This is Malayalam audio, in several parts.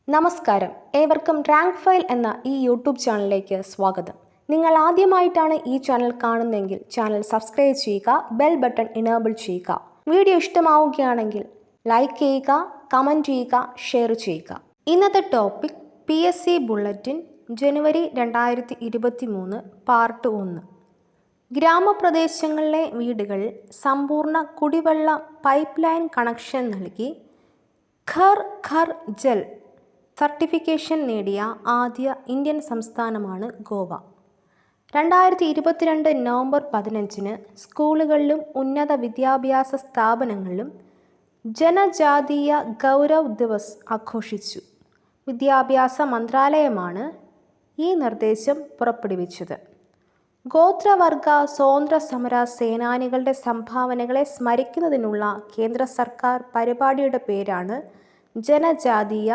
നമസ്കാരം, ഏവർക്കും റാങ്ക് ഫയൽ എന്ന ഈ യൂട്യൂബ് ചാനലിലേക്ക് സ്വാഗതം. നിങ്ങൾ ആദ്യമായിട്ടാണ് ഈ ചാനൽ കാണുന്നതെങ്കിൽ ചാനൽ സബ്സ്ക്രൈബ് ചെയ്യുക, ബെൽ ബട്ടൺ ഇനേബിൾ ചെയ്യുക. വീഡിയോ ഇഷ്ടമാവുകയാണെങ്കിൽ ലൈക്ക് ചെയ്യുക, കമൻറ്റ് ചെയ്യുക, ഷെയർ ചെയ്യുക. ഇന്നത്തെ ടോപ്പിക് PSC ബുള്ളറ്റിൻ ജനുവരി 2023 പാർട്ട് 1. ഗ്രാമപ്രദേശങ്ങളിലെ വീടുകളിൽ സമ്പൂർണ്ണ കുടിവെള്ള പൈപ്പ് ലൈൻ കണക്ഷൻ നൽകി ഘർ ഘർ ജൽ സർട്ടിഫിക്കേഷൻ നേടിയ ആദ്യ ഇന്ത്യൻ സംസ്ഥാനമാണ് ഗോവ. 2022 നവംബർ 15 സ്കൂളുകളിലും ഉന്നത വിദ്യാഭ്യാസ സ്ഥാപനങ്ങളിലും ജനജാതീയ ഗൗരവ് ദിവസ് ആഘോഷിച്ചു. വിദ്യാഭ്യാസ മന്ത്രാലയമാണ് ഈ നിർദ്ദേശം പുറപ്പെടുവിച്ചത്. ഗോത്രവർഗ സ്വാതന്ത്ര്യ സമര സേനാനികളുടെ സംഭാവനകളെ സ്മരിക്കുന്നതിനുള്ള കേന്ദ്ര സർക്കാർ പരിപാടിയുടെ പേരാണ് ജനജാതീയ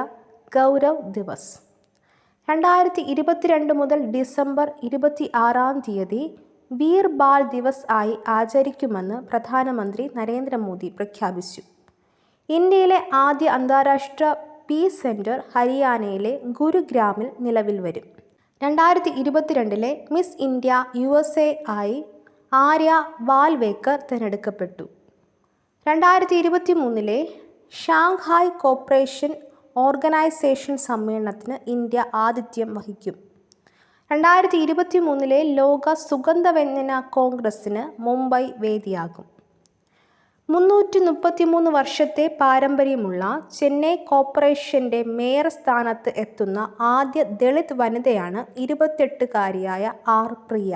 ഗൗരവ് ദിവസ്. 2022 മുതൽ ഡിസംബർ 26 വീർ ബാൽ ദിവസ് ആയി ആചരിക്കുമെന്ന് പ്രധാനമന്ത്രി നരേന്ദ്രമോദി പ്രഖ്യാപിച്ചു. ഇന്ത്യയിലെ ആദ്യ അന്താരാഷ്ട്ര പീസ് സെന്റർ ഹരിയാനയിലെ ഗുരുഗ്രാമിൽ നിലവിൽ വരും. 2022 മിസ് ഇന്ത്യ USA ആയി ആര്യ വാൽവേക്കർ തിരഞ്ഞെടുക്കപ്പെട്ടു. 2023 ഷാങ്ഹായ് കോർപ്പറേഷൻ ഓർഗനൈസേഷൻ സമ്മേളനത്തിന് ഇന്ത്യ ആതിഥ്യം വഹിക്കും. 2023 ലോക സുഗന്ധവ്യഞ്ജന കോൺഗ്രസിന് മുംബൈ വേദിയാകും. 333 വർഷത്തെ പാരമ്പര്യമുള്ള ചെന്നൈ കോർപ്പറേഷന്റെ മേയർ സ്ഥാനത്ത് എത്തുന്ന ആദ്യ ദളിത് വനിതയാണ് 28-കാരിയായ R. പ്രിയ.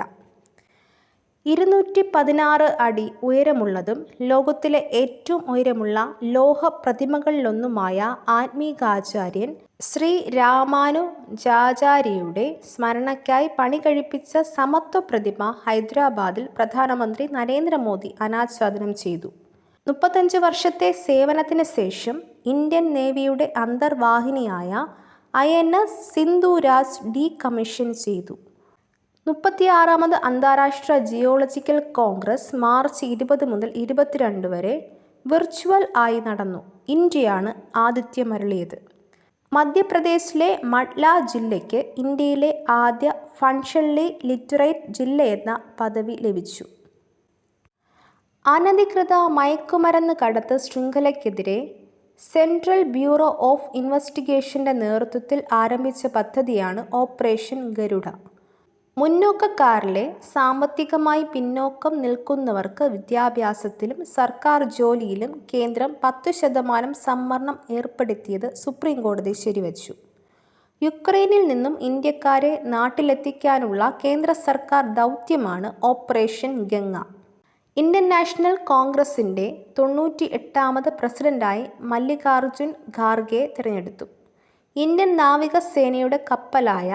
216 അടി ഉയരമുള്ളതും ലോകത്തിലെ ഏറ്റവും ഉയരമുള്ള ലോഹ പ്രതിമകളിലൊന്നുമായ ആത്മീകാചാര്യൻ ശ്രീ രാമാനുജാചാര്യയുടെ സ്മരണയ്ക്കായി പണികഴിപ്പിച്ച സമത്വ പ്രതിമ ഹൈദരാബാദിൽ പ്രധാനമന്ത്രി നരേന്ദ്രമോദി അനാച്ഛാദനം ചെയ്തു. 35 വർഷത്തെ സേവനത്തിന് ശേഷം ഇന്ത്യൻ നേവിയുടെ അന്തർവാഹിനിയായ INS സിന്ധുരാജ് ഡീകമ്മീഷൻ ചെയ്തു. 36ാമത് അന്താരാഷ്ട്ര ജിയോളജിക്കൽ കോൺഗ്രസ് മാർച്ച് 20 മുതൽ 22 വരെ വിർച്വൽ ആയി നടന്നു. ഇന്ത്യയാണ് ആതിഥ്യമരുളിയത്. മധ്യപ്രദേശിലെ മണ്ഡ്ല ജില്ലയ്ക്ക് ഇന്ത്യയിലെ ആദ്യ ഫങ്ഷണലി ലിറ്ററേറ്റ് ജില്ലയെന്ന പദവി ലഭിച്ചു. അനധികൃത മയക്കുമരുന്ന് കടത്ത് ശൃംഖലയ്ക്കെതിരെ സെൻട്രൽ ബ്യൂറോ ഓഫ് ഇൻവെസ്റ്റിഗേഷന്റെ നേതൃത്വത്തിൽ ആരംഭിച്ച പദ്ധതിയാണ് ഓപ്പറേഷൻ ഗരുഡ. മുന്നോക്കക്കാരിലെ സാമ്പത്തികമായി പിന്നോക്കം നിൽക്കുന്നവർക്ക് വിദ്യാഭ്യാസത്തിലും സർക്കാർ ജോലിയിലും കേന്ദ്രം 10% സംവരണം ഏർപ്പെടുത്തിയത് സുപ്രീം കോടതി ശരിവച്ചു. യുക്രൈനിൽ നിന്നും ഇന്ത്യക്കാരെ നാട്ടിലെത്തിക്കാനുള്ള കേന്ദ്ര സർക്കാർ ദൗത്യമാണ് ഓപ്പറേഷൻ ഗംഗ. ഇന്ത്യൻ നാഷണൽ കോൺഗ്രസിന്റെ 98ാമത് പ്രസിഡന്റായി മല്ലികാർജുൻ ഖാർഗെ തിരഞ്ഞെടുത്തു. ഇന്ത്യൻ നാവികസേനയുടെ കപ്പലായ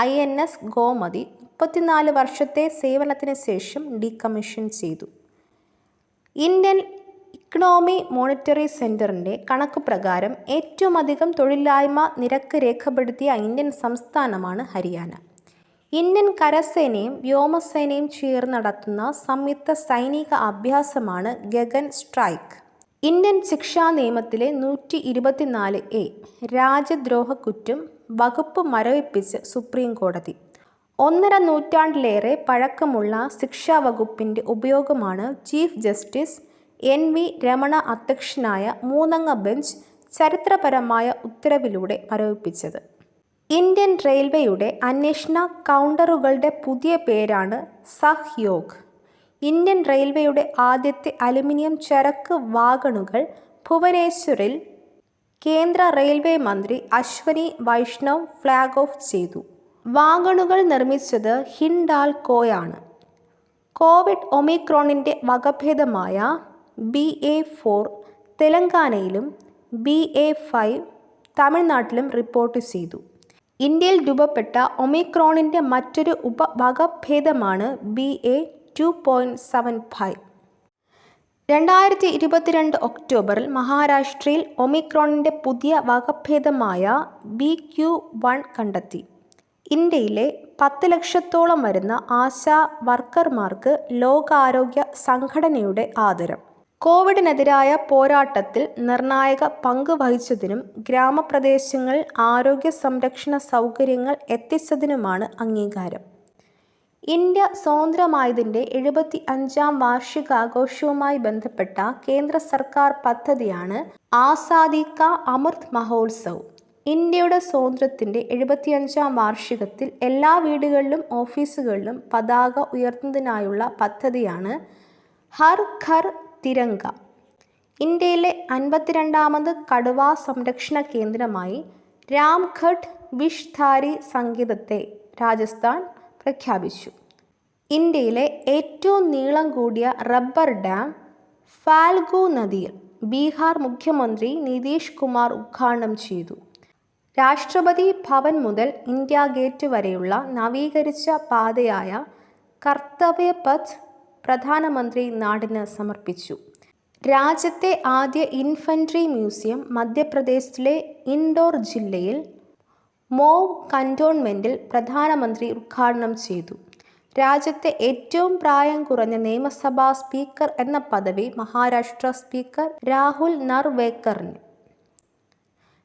INS ഗോമതി 34 വർഷത്തെ സേവനത്തിന് ശേഷം ഡീകമ്മീഷൻ ചെയ്തു. ഇന്ത്യൻ ഇക്കണോമിക് മോണിറ്ററി സെന്ററിന്റെ കണക്ക് പ്രകാരം ഏറ്റവും അധികം തൊഴിലില്ലായ്മ നിരക്ക് രേഖപ്പെടുത്തിയ ഇന്ത്യൻ സംസ്ഥാനമാണ് ഹരിയാന. ഇന്ത്യൻ കരസേനയും വ്യോമസേനയും ചേർന്ന് നടത്തുന്ന സംയുക്ത സൈനിക അഭ്യാസമാണ് ഗഗൻ സ്ട്രൈക്ക്. ഇന്ത്യൻ ശിക്ഷാ നിയമത്തിലെ 124A രാജ്യദ്രോഹക്കുറ്റം വകുപ്പ് മരവിപ്പിച്ച് സുപ്രീം കോടതി. 1.5 നൂറ്റാണ്ടിലേറെ പഴക്കമുള്ള ശിക്ഷാ വകുപ്പിന്റെ ഉപയോഗമാണ് ചീഫ് ജസ്റ്റിസ് NV രമണ അധ്യക്ഷനായ 3-അംഗ ബെഞ്ച് ചരിത്രപരമായ ഉത്തരവിലൂടെ മരവിപ്പിച്ചത്. ഇന്ത്യൻ റെയിൽവേയുടെ അന്വേഷണ കൗണ്ടറുകളുടെ പുതിയ പേരാണ് സഹ്യോഗ്. ഇന്ത്യൻ റെയിൽവേയുടെ ആദ്യത്തെ അലുമിനിയം ചരക്ക് വാഗണുകൾ ഭുവനേശ്വറിൽ കേന്ദ്ര റെയിൽവേ മന്ത്രി അശ്വനി വൈഷ്ണവ് ഫ്ലാഗ് ഓഫ് ചെയ്തു. വാഗണുകൾ നിർമ്മിച്ചത് ഹിൻഡാൽകോയാണ്. കോവിഡ് ഒമിക്രോണിന്റെ വകഭേദമായ BA.4 തെലങ്കാനയിലും BA.5 തമിഴ്നാട്ടിലും റിപ്പോർട്ട് ചെയ്തു. ഇന്ത്യയിൽ രൂപപ്പെട്ട ഒമിക്രോണിന്റെ മറ്റൊരു വകഭേദമാണ് BA.2.75. 2022 ഒക്ടോബറിൽ മഹാരാഷ്ട്രയിൽ ഒമിക്രോണിന്റെ പുതിയ വകഭേദമായ BQ.1 കണ്ടെത്തി. ഇന്ത്യയിലെ 10 ലക്ഷത്തോളം വരുന്ന ആശാ വർക്കർമാർക്ക് ലോകാരോഗ്യ സംഘടനയുടെ ആദരം. കോവിഡിനെതിരായ പോരാട്ടത്തിൽ നിർണായക പങ്ക് വഹിച്ചതിനും ഗ്രാമപ്രദേശങ്ങളിൽ ആരോഗ്യ സംരക്ഷണ സൗകര്യങ്ങൾ എത്തിച്ചതിനുമാണ് അംഗീകാരം. ഇന്ത്യ സ്വതന്ത്രമായതിൻ്റെ 75-ാം വാർഷികാഘോഷവുമായി ബന്ധപ്പെട്ട കേന്ദ്ര സർക്കാർ പദ്ധതിയാണ് ആസാദി കാ അമൃത് മഹോത്സവ്. ഇന്ത്യയുടെ സ്വാതന്ത്ര്യത്തിൻ്റെ 75-ാം വാർഷികത്തിൽ എല്ലാ വീടുകളിലും ഓഫീസുകളിലും പതാക ഉയർത്തുന്നതിനായുള്ള പദ്ധതിയാണ് ഹർ ഘർ തിരങ്ക. ഇന്ത്യയിലെ 52-ാമത് കടുവാ സംരക്ഷണ കേന്ദ്രമായി രാംഘട്ട് വിഷ്ധാരി സങ്കേതത്തെ രാജസ്ഥാൻ പ്രഖ്യാപിച്ചു. ഇന്ത്യയിലെ ഏറ്റവും നീളം കൂടിയ റബ്ബർ ഡാം ഫാൽഗു നദിയിൽ ബീഹാർ മുഖ്യമന്ത്രി നിതീഷ് കുമാർ ഉദ്ഘാടനം ചെയ്തു. രാഷ്ട്രപതി ഭവൻ മുതൽ ഇന്ത്യ ഗേറ്റ് വരെയുള്ള നവീകരിച്ച പാതയായ കർത്തവ്യ പഥ് പ്രധാനമന്ത്രി നാടിന് സമർപ്പിച്ചു. രാജ്യത്തെ ആദ്യ ഇൻഫൻട്രി മ്യൂസിയം മധ്യപ്രദേശിലെ ഇൻഡോർ ജില്ലയിൽ മോവ് കന്റോൺമെന്റിൽ പ്രധാനമന്ത്രി ഉദ്ഘാടനം ചെയ്തു. രാജ്യത്തെ ഏറ്റവും പ്രായം കുറഞ്ഞ നിയമസഭാ സ്പീക്കർ എന്ന പദവി മഹാരാഷ്ട്ര സ്പീക്കർ രാഹുൽ നർവേക്കറിന്.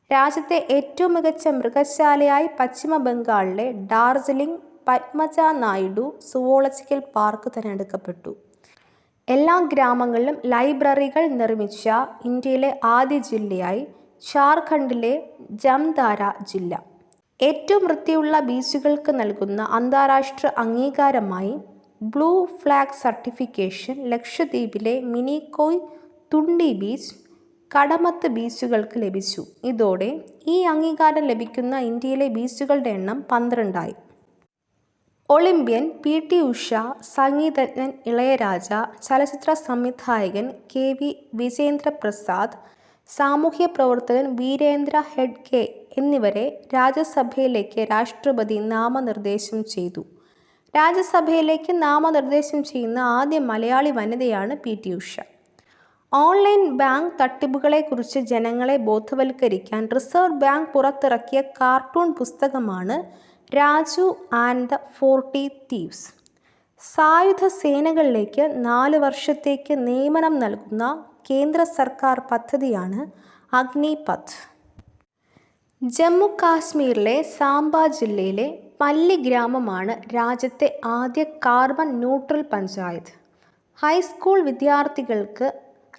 രാജ്യത്തെ ഏറ്റവും മികച്ച മൃഗശാലയായി പശ്ചിമ ബംഗാളിലെ ഡാർജിലിംഗ് പത്മജ നായിഡു സുവോളജിക്കൽ പാർക്ക് തിരഞ്ഞെടുക്കപ്പെട്ടു. എല്ലാ ഗ്രാമങ്ങളിലും ലൈബ്രറികൾ നിർമ്മിച്ച ഇന്ത്യയിലെ ആദ്യ ജില്ലയായി ജാർഖണ്ഡിലെ ജംതാര ജില്ല. ഏറ്റവും വൃത്തിയുള്ള ബീച്ചുകൾക്ക് നൽകുന്ന അന്താരാഷ്ട്ര അംഗീകാരമായി ബ്ലൂ ഫ്ലാഗ് സർട്ടിഫിക്കേഷൻ ലക്ഷദ്വീപിലെ മിനിക്കോയ്, തുണ്ടി ബീച്ച്, കടമത്ത് ബീച്ചുകൾക്ക് ലഭിച്ചു. ഇതോടെ ഈ അംഗീകാരം ലഭിക്കുന്ന ഇന്ത്യയിലെ ബീച്ചുകളുടെ എണ്ണം 12ആയി. ഒളിമ്പ്യൻ PT ഉഷ, സംഗീതജ്ഞൻ ഇളയരാജ, ചലച്ചിത്ര സംവിധായകൻ KV വിജേന്ദ്ര പ്രസാദ്, സാമൂഹ്യ പ്രവർത്തകൻ വീരേന്ദ്ര ഹെഗ്ഡെ എന്നിവരെ രാജ്യസഭയിലേക്ക് രാഷ്ട്രപതി നാമനിർദ്ദേശം ചെയ്തു. രാജ്യസഭയിലേക്ക് നാമനിർദ്ദേശം ചെയ്യുന്ന ആദ്യ മലയാളി വനിതയാണ് PT ഉഷ. ഓൺലൈൻ ബാങ്ക് തട്ടിപ്പുകളെക്കുറിച്ച് ജനങ്ങളെ ബോധവൽക്കരിക്കാൻ റിസർവ് ബാങ്ക് പുറത്തിറക്കിയ കാർട്ടൂൺ പുസ്തകമാണ് രാജു ആൻഡ് ദ 40 തീവ്സ്. സായുധ സേനകളിലേക്ക് 4 വർഷത്തേക്ക് നിയമനം നൽകുന്ന കേന്ദ്ര സർക്കാർ പദ്ധതിയാണ് അഗ്നിപഥ്. ജമ്മു കാശ്മീരിലെ സാംബ ജില്ലയിലെ പല്ലി ഗ്രാമമാണ് രാജ്യത്തെ ആദ്യ കാർബൺ ന്യൂട്രൽ പഞ്ചായത്ത്. ഹൈസ്കൂൾ വിദ്യാർത്ഥികൾക്ക്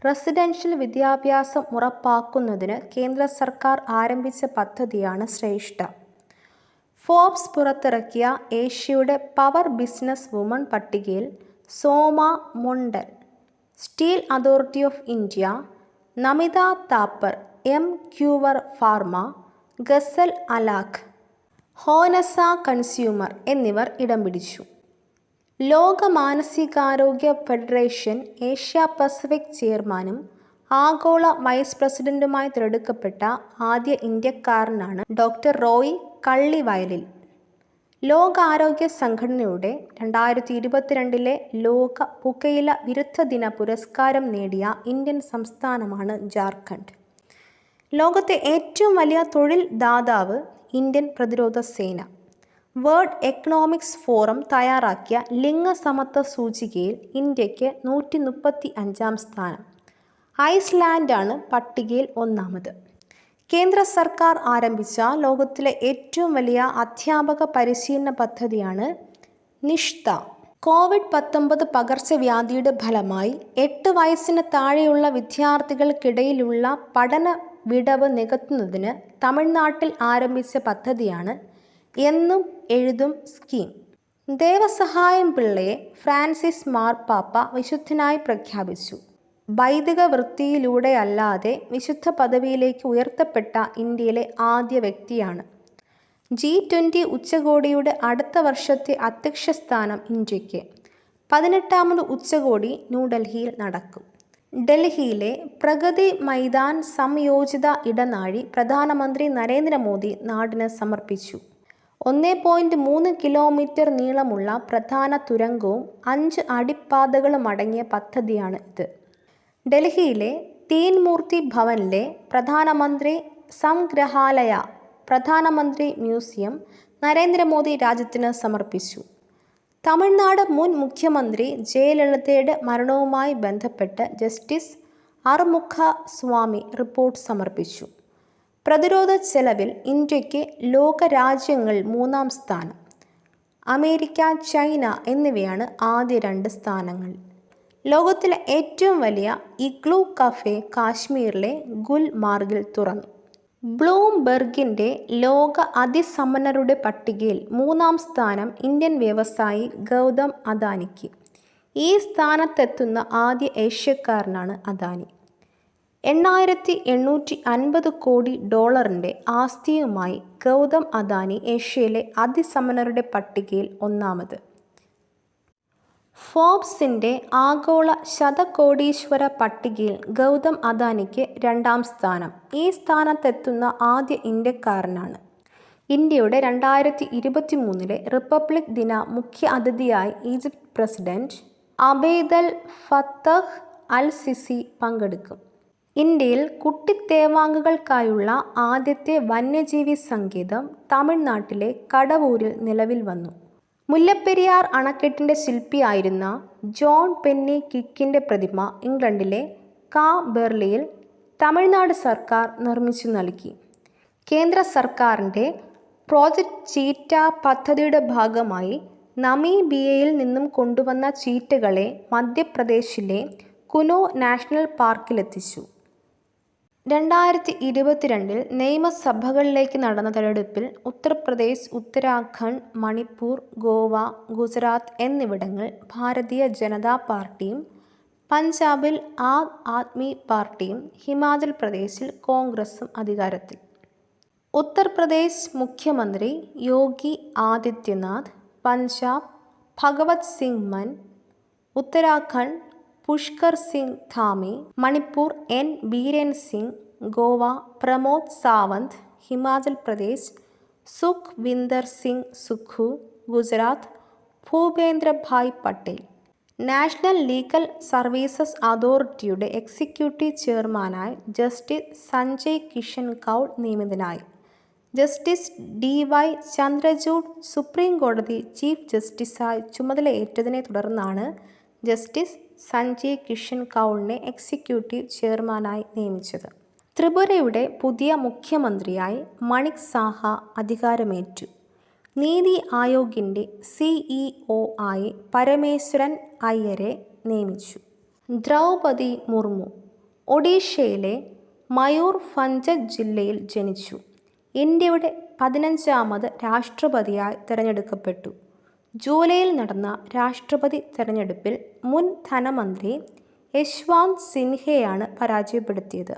റെസിഡൻഷ്യൽ വിദ്യാഭ്യാസം ഉറപ്പാക്കുന്നതിന് കേന്ദ്ര സർക്കാർ ആരംഭിച്ച പദ്ധതിയാണ് ശ്രേഷ്ഠ. ഫോർബ്സ് പുറത്തിറക്കിയ ഏഷ്യയുടെ പവർ ബിസിനസ് വുമൺ പട്ടികയിൽ Soma Mondal, steel authority of India, Namita Thapar, ക്യൂവർ ഫാർമ, ഗസൽ അലാഖ്, ഹോനസ കൺസ്യൂമർ എന്നിവർ ഇടം പിടിച്ചു. ലോക മാനസികാരോഗ്യ ഫെഡറേഷൻ ഏഷ്യ പസഫിക് ചെയർമാനും ആഗോള വൈസ് പ്രസിഡന്റുമായി തിരഞ്ഞെടുക്കപ്പെട്ട ആദ്യ ഇന്ത്യക്കാരനാണ് ഡോക്ടർ റോയ് കള്ളിവയലിൽ. ലോകാരോഗ്യ സംഘടനയുടെ 2022 ലോക പുകയില വിരുദ്ധ ദിന പുരസ്കാരം നേടിയ ഇന്ത്യൻ സംസ്ഥാനമാണ് ജാർഖണ്ഡ്. ലോകത്തെ ഏറ്റവും വലിയ തൊഴിൽ ദാതാവ് ഇന്ത്യൻ പ്രതിരോധ സേന. വേൾഡ് എക്കണോമിക്സ് ഫോറം തയ്യാറാക്കിയ ലിംഗസമത്വ സൂചികയിൽ ഇന്ത്യക്ക് 135-ാം സ്ഥാനം. ഐസ്ലാൻഡാണ് പട്ടികയിൽ 1-ാമത്. കേന്ദ്ര സർക്കാർ ആരംഭിച്ച ലോകത്തിലെ ഏറ്റവും വലിയ അധ്യാപക പരിശീലന പദ്ധതിയാണ് നിഷ്ത. COVID-19 പകർച്ചവ്യാധിയുടെ ഫലമായി 8 വയസ്സിന് താഴെയുള്ള വിദ്യാർത്ഥികൾക്കിടയിലുള്ള പഠന വിടവ് നികത്തുന്നതിന് തമിഴ്നാട്ടിൽ ആരംഭിച്ച പദ്ധതിയാണ് എന്നും എഴുതും സ്കീം. ദേവസഹായം പിള്ളയെ ഫ്രാൻസിസ് മാർപ്പാപ്പ വിശുദ്ധനായി പ്രഖ്യാപിച്ചു. വൈദിക വൃത്തിയിലൂടെയല്ലാതെ വിശുദ്ധ പദവിയിലേക്ക് ഉയർത്തപ്പെട്ട ഇന്ത്യയിലെ ആദ്യ വ്യക്തിയാണ്. G20 ഉച്ചകോടിയുടെ അടുത്ത വർഷത്തെ അധ്യക്ഷ സ്ഥാനം ഇന്ത്യക്ക്. 18ാമത് ഉച്ചകോടി ന്യൂഡൽഹിയിൽ നടക്കും. ഡൽഹിയിലെ പ്രഗതി മൈതാൻ സംയോജിത ഇടനാഴി പ്രധാനമന്ത്രി നരേന്ദ്രമോദി നാടിന് സമർപ്പിച്ചു. 1.3 കിലോമീറ്റർ നീളമുള്ള പ്രധാന തുരങ്കവും 5 അടിപ്പാതകളും അടങ്ങിയ പദ്ധതിയാണ് ഇത്. ഡൽഹിയിലെ തീൻമൂർത്തി ഭവനിലെ പ്രധാനമന്ത്രി സംഗ്രഹാലയ, പ്രധാനമന്ത്രി മ്യൂസിയം നരേന്ദ്രമോദി രാജ്യത്തിന് സമർപ്പിച്ചു. തമിഴ്നാട് മുൻ മുഖ്യമന്ത്രി ജയലളിതയുടെ മരണവുമായി ബന്ധപ്പെട്ട് ജസ്റ്റിസ് അറുമുഖ സ്വാമി റിപ്പോർട്ട് സമർപ്പിച്ചു. പ്രതിരോധ ചെലവിൽ ഇന്ത്യയ്ക്ക് ലോകരാജ്യങ്ങൾ 3-ാം സ്ഥാനം. അമേരിക്ക, ചൈന എന്നിവയാണ് ആദ്യ 2 സ്ഥാനങ്ങൾ. ലോകത്തിലെ ഏറ്റവും വലിയ ഇഗ്ലൂ കഫേ കാശ്മീരിലെ ഗുൽമാർഗിൽ തുറന്നു. ബ്ലൂംബെർഗിൻ്റെ ലോക അതിസമ്പന്നരുടെ പട്ടികയിൽ 3-ാം സ്ഥാനം ഇന്ത്യൻ വ്യവസായി ഗൗതം അദാനിക്ക്. ഈ സ്ഥാനത്തെത്തുന്ന ആദ്യ ഏഷ്യക്കാരനാണ് അദാനി. $8,850 കോടി ആസ്തിയുമായി ഗൗതം അദാനി ഏഷ്യയിലെ അതിസമ്പന്നരുടെ പട്ടികയിൽ 1-ാമത്. ഫോബ്സിൻ്റെ ആഗോള ശതകോടീശ്വര പട്ടികയിൽ ഗൗതം അദാനിക്ക് 2-ാം സ്ഥാനം. ഈ സ്ഥാനത്തെത്തുന്ന ആദ്യ ഇന്ത്യക്കാരനാണ്. ഇന്ത്യയുടെ 2023 റിപ്പബ്ലിക് ദിന മുഖ്യ അതിഥിയായി ഈജിപ്ത് പ്രസിഡന്റ് അബെയ്ദൽ ഫത്തഹ് അൽ സിസി പങ്കെടുക്കും. ഇന്ത്യയിൽ കുട്ടിത്തേവാങ്ങുകൾക്കായുള്ള ആദ്യത്തെ വന്യജീവി സങ്കേതം തമിഴ്നാട്ടിലെ കടവൂരിൽ നിലവിൽ വന്നു. മുല്ലപ്പെരിയാർ അണക്കെട്ടിൻ്റെ ശില്പിയായിരുന്ന ജോൺ പെന്നി ക്വിക്കിൻ്റെ പ്രതിമ ഇംഗ്ലണ്ടിലെ കാബെർലിയിൽ തമിഴ്നാട് സർക്കാർ നിർമ്മിച്ചു നൽകി. കേന്ദ്ര സർക്കാരിൻ്റെ പ്രോജക്റ്റ് ചീറ്റ പദ്ധതിയുടെ ഭാഗമായി നമീബിയയിൽ നിന്നും കൊണ്ടുവന്ന ചീറ്റകളെ മധ്യപ്രദേശിലെ കുനോ നാഷണൽ പാർക്കിലെത്തിച്ചു. 2022 നിയമസഭകളിലേക്ക് നടന്ന തെരഞ്ഞെടുപ്പിൽ ഉത്തർപ്രദേശ്, ഉത്തരാഖണ്ഡ്, മണിപ്പൂർ, ഗോവ, ഗുജറാത്ത് എന്നിവിടങ്ങളിൽ ഭാരതീയ ജനതാ പാർട്ടിയും പഞ്ചാബിൽ ആം ആദ്മി പാർട്ടിയും ഹിമാചൽ പ്രദേശിൽ കോൺഗ്രസും അധികാരത്തിൽ. ഉത്തർപ്രദേശ് മുഖ്യമന്ത്രി Yogi Adityanath, Punjab Bhagwant Singh Mann, Uttarakhand Pushkar Singh Dhami, Manipur N Biren Singh, Goa Pramod Sawant, Himachal Pradesh Sukhvinder Singh Sukhu, Gujarat Bhupendra Bhai Patel. National legal services അതോറിറ്റിയുടെ എക്സിക്യൂട്ടീവ് ചെയർമാനായി ജസ്റ്റിസ് സഞ്ജയ് കിഷൻ കൗൾ നിയമിതനായി. ജസ്റ്റിസ് DY ചന്ദ്രചൂഡ് സുപ്രീം കോടതി ചീഫ് ജസ്റ്റിസായി ചുമതലയേറ്റതിനെ തുടർന്നാണ് ജസ്റ്റിസ് സഞ്ജയ് കിഷൻ കൗളിനെ എക്സിക്യൂട്ടീവ് ചെയർമാനായി നിയമിച്ചത്. ത്രിപുരയുടെ പുതിയ മുഖ്യമന്ത്രിയായി മണിക് സാഹ അധികാരമേറ്റു. നീതി ആയോഗിൻ്റെ CEO ആയി പരമേശ്വരൻ അയ്യരെ നിയമിച്ചു. ദ്രൗപദി മുർമു ഒഡീഷയിലെ മയൂർഭഞ്ച് ജില്ലയിൽ ജനിച്ചു. ഇന്ത്യയുടെ 15ാമത് രാഷ്ട്രപതിയായി തിരഞ്ഞെടുക്കപ്പെട്ടു. ജൂലൈയിൽ നടന്ന രാഷ്ട്രപതി തെരഞ്ഞെടുപ്പിൽ മുൻ ധനമന്ത്രി യശ്വാന്ത് സിൻഹയെയാണ് പരാജയപ്പെടുത്തിയത്.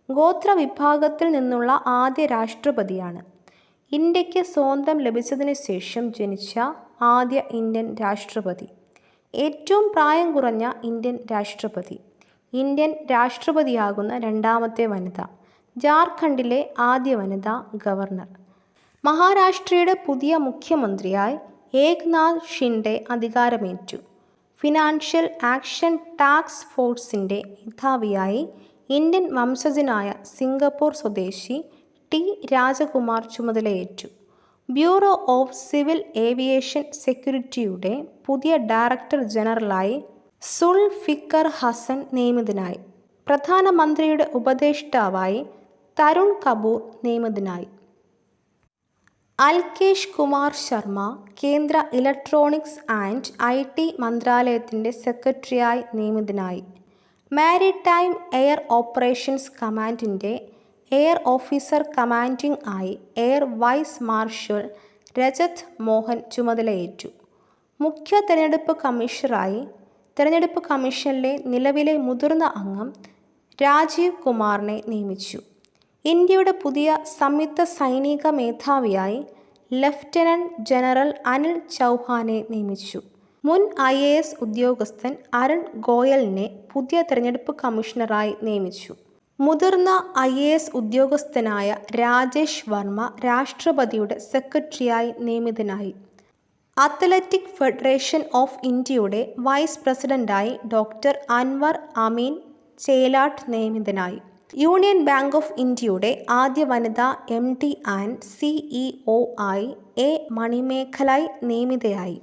ഗോത്ര വിഭാഗത്തിൽ നിന്നുള്ള ആദ്യ രാഷ്ട്രപതിയാണ്. ഇന്ത്യക്ക് സ്വാതന്ത്ര്യം ലഭിച്ചതിന് ശേഷം ജനിച്ച ആദ്യ ഇന്ത്യൻ രാഷ്ട്രപതി. ഏറ്റവും പ്രായം കുറഞ്ഞ ഇന്ത്യൻ രാഷ്ട്രപതി. ഇന്ത്യൻ രാഷ്ട്രപതിയാകുന്ന 2ാമത്തെ വനിത. ജാർഖണ്ഡിലെ ആദ്യ വനിതാ ഗവർണർ. മഹാരാഷ്ട്രയുടെ പുതിയ മുഖ്യമന്ത്രിയായി ഏക്നാഥ് ഷിൻഡെ അധികാരമേറ്റു. ഫിനാൻഷ്യൽ ആക്ഷൻ ടാസ്ക് ഫോഴ്സിൻ്റെ മേധാവിയായി ഇന്ത്യൻ വംശജനായ സിംഗപ്പൂർ സ്വദേശി T. രാജകുമാർ ചുമതലയേറ്റു. ബ്യൂറോ ഓഫ് സിവിൽ ഏവിയേഷൻ സെക്യൂരിറ്റിയുടെ പുതിയ ഡയറക്ടർ ജനറലായി സുൾഫിക്കർ ഹസൻ നിയമിതനായി. പ്രധാനമന്ത്രിയുടെ ഉപദേഷ്ടാവായി തരുൺ കപൂർ നിയമിതനായി. അൽകേഷ് കുമാർ ശർമ്മ കേന്ദ്ര ഇലക്ട്രോണിക്സ് ആൻഡ് IT മന്ത്രാലയത്തിൻ്റെ സെക്രട്ടറിയായി നിയമിതനായി. മാരിടൈം എയർ ഓപ്പറേഷൻസ് കമാൻഡിൻ്റെ എയർ ഓഫീസർ കമാൻഡിംഗ് ആയി air vice marshal Rajat Mohan ചുമതലയേറ്റു. മുഖ്യ തെരഞ്ഞെടുപ്പ് കമ്മീഷണറായി തെരഞ്ഞെടുപ്പ് കമ്മീഷനിലെ നിലവിലെ മുതിർന്ന അംഗം രാജീവ് കുമാറിനെ നിയമിച്ചു. ഇന്ത്യയുടെ പുതിയ സംയുക്ത സൈനിക മേധാവിയായി ലഫ്റ്റനന്റ് ജനറൽ അനിൽ ചൗഹാനെ നിയമിച്ചു. മുൻ IAS ഉദ്യോഗസ്ഥൻ അരുൺ ഗോയലിനെ പുതിയ തെരഞ്ഞെടുപ്പ് കമ്മീഷണറായി നിയമിച്ചു. മുതിർന്ന IAS ഉദ്യോഗസ്ഥനായ രാജേഷ് വർമ്മ രാഷ്ട്രപതിയുടെ സെക്രട്ടറിയായി നിയമിതനായി. അത്ലറ്റിക് ഫെഡറേഷൻ ഓഫ് ഇന്ത്യയുടെ വൈസ് പ്രസിഡന്റായി ഡോക്ടർ അൻവർ അമീൻ ചേലാട്ട് നിയമിതനായി. യൂണിയൻ ബാങ്ക് ഓഫ് ഇന്ത്യയുടെ ആദ്യ വനിതാ MD ആൻഡ് CEO ആയി A. മണിമേഖലൈ നിയമിതയായി.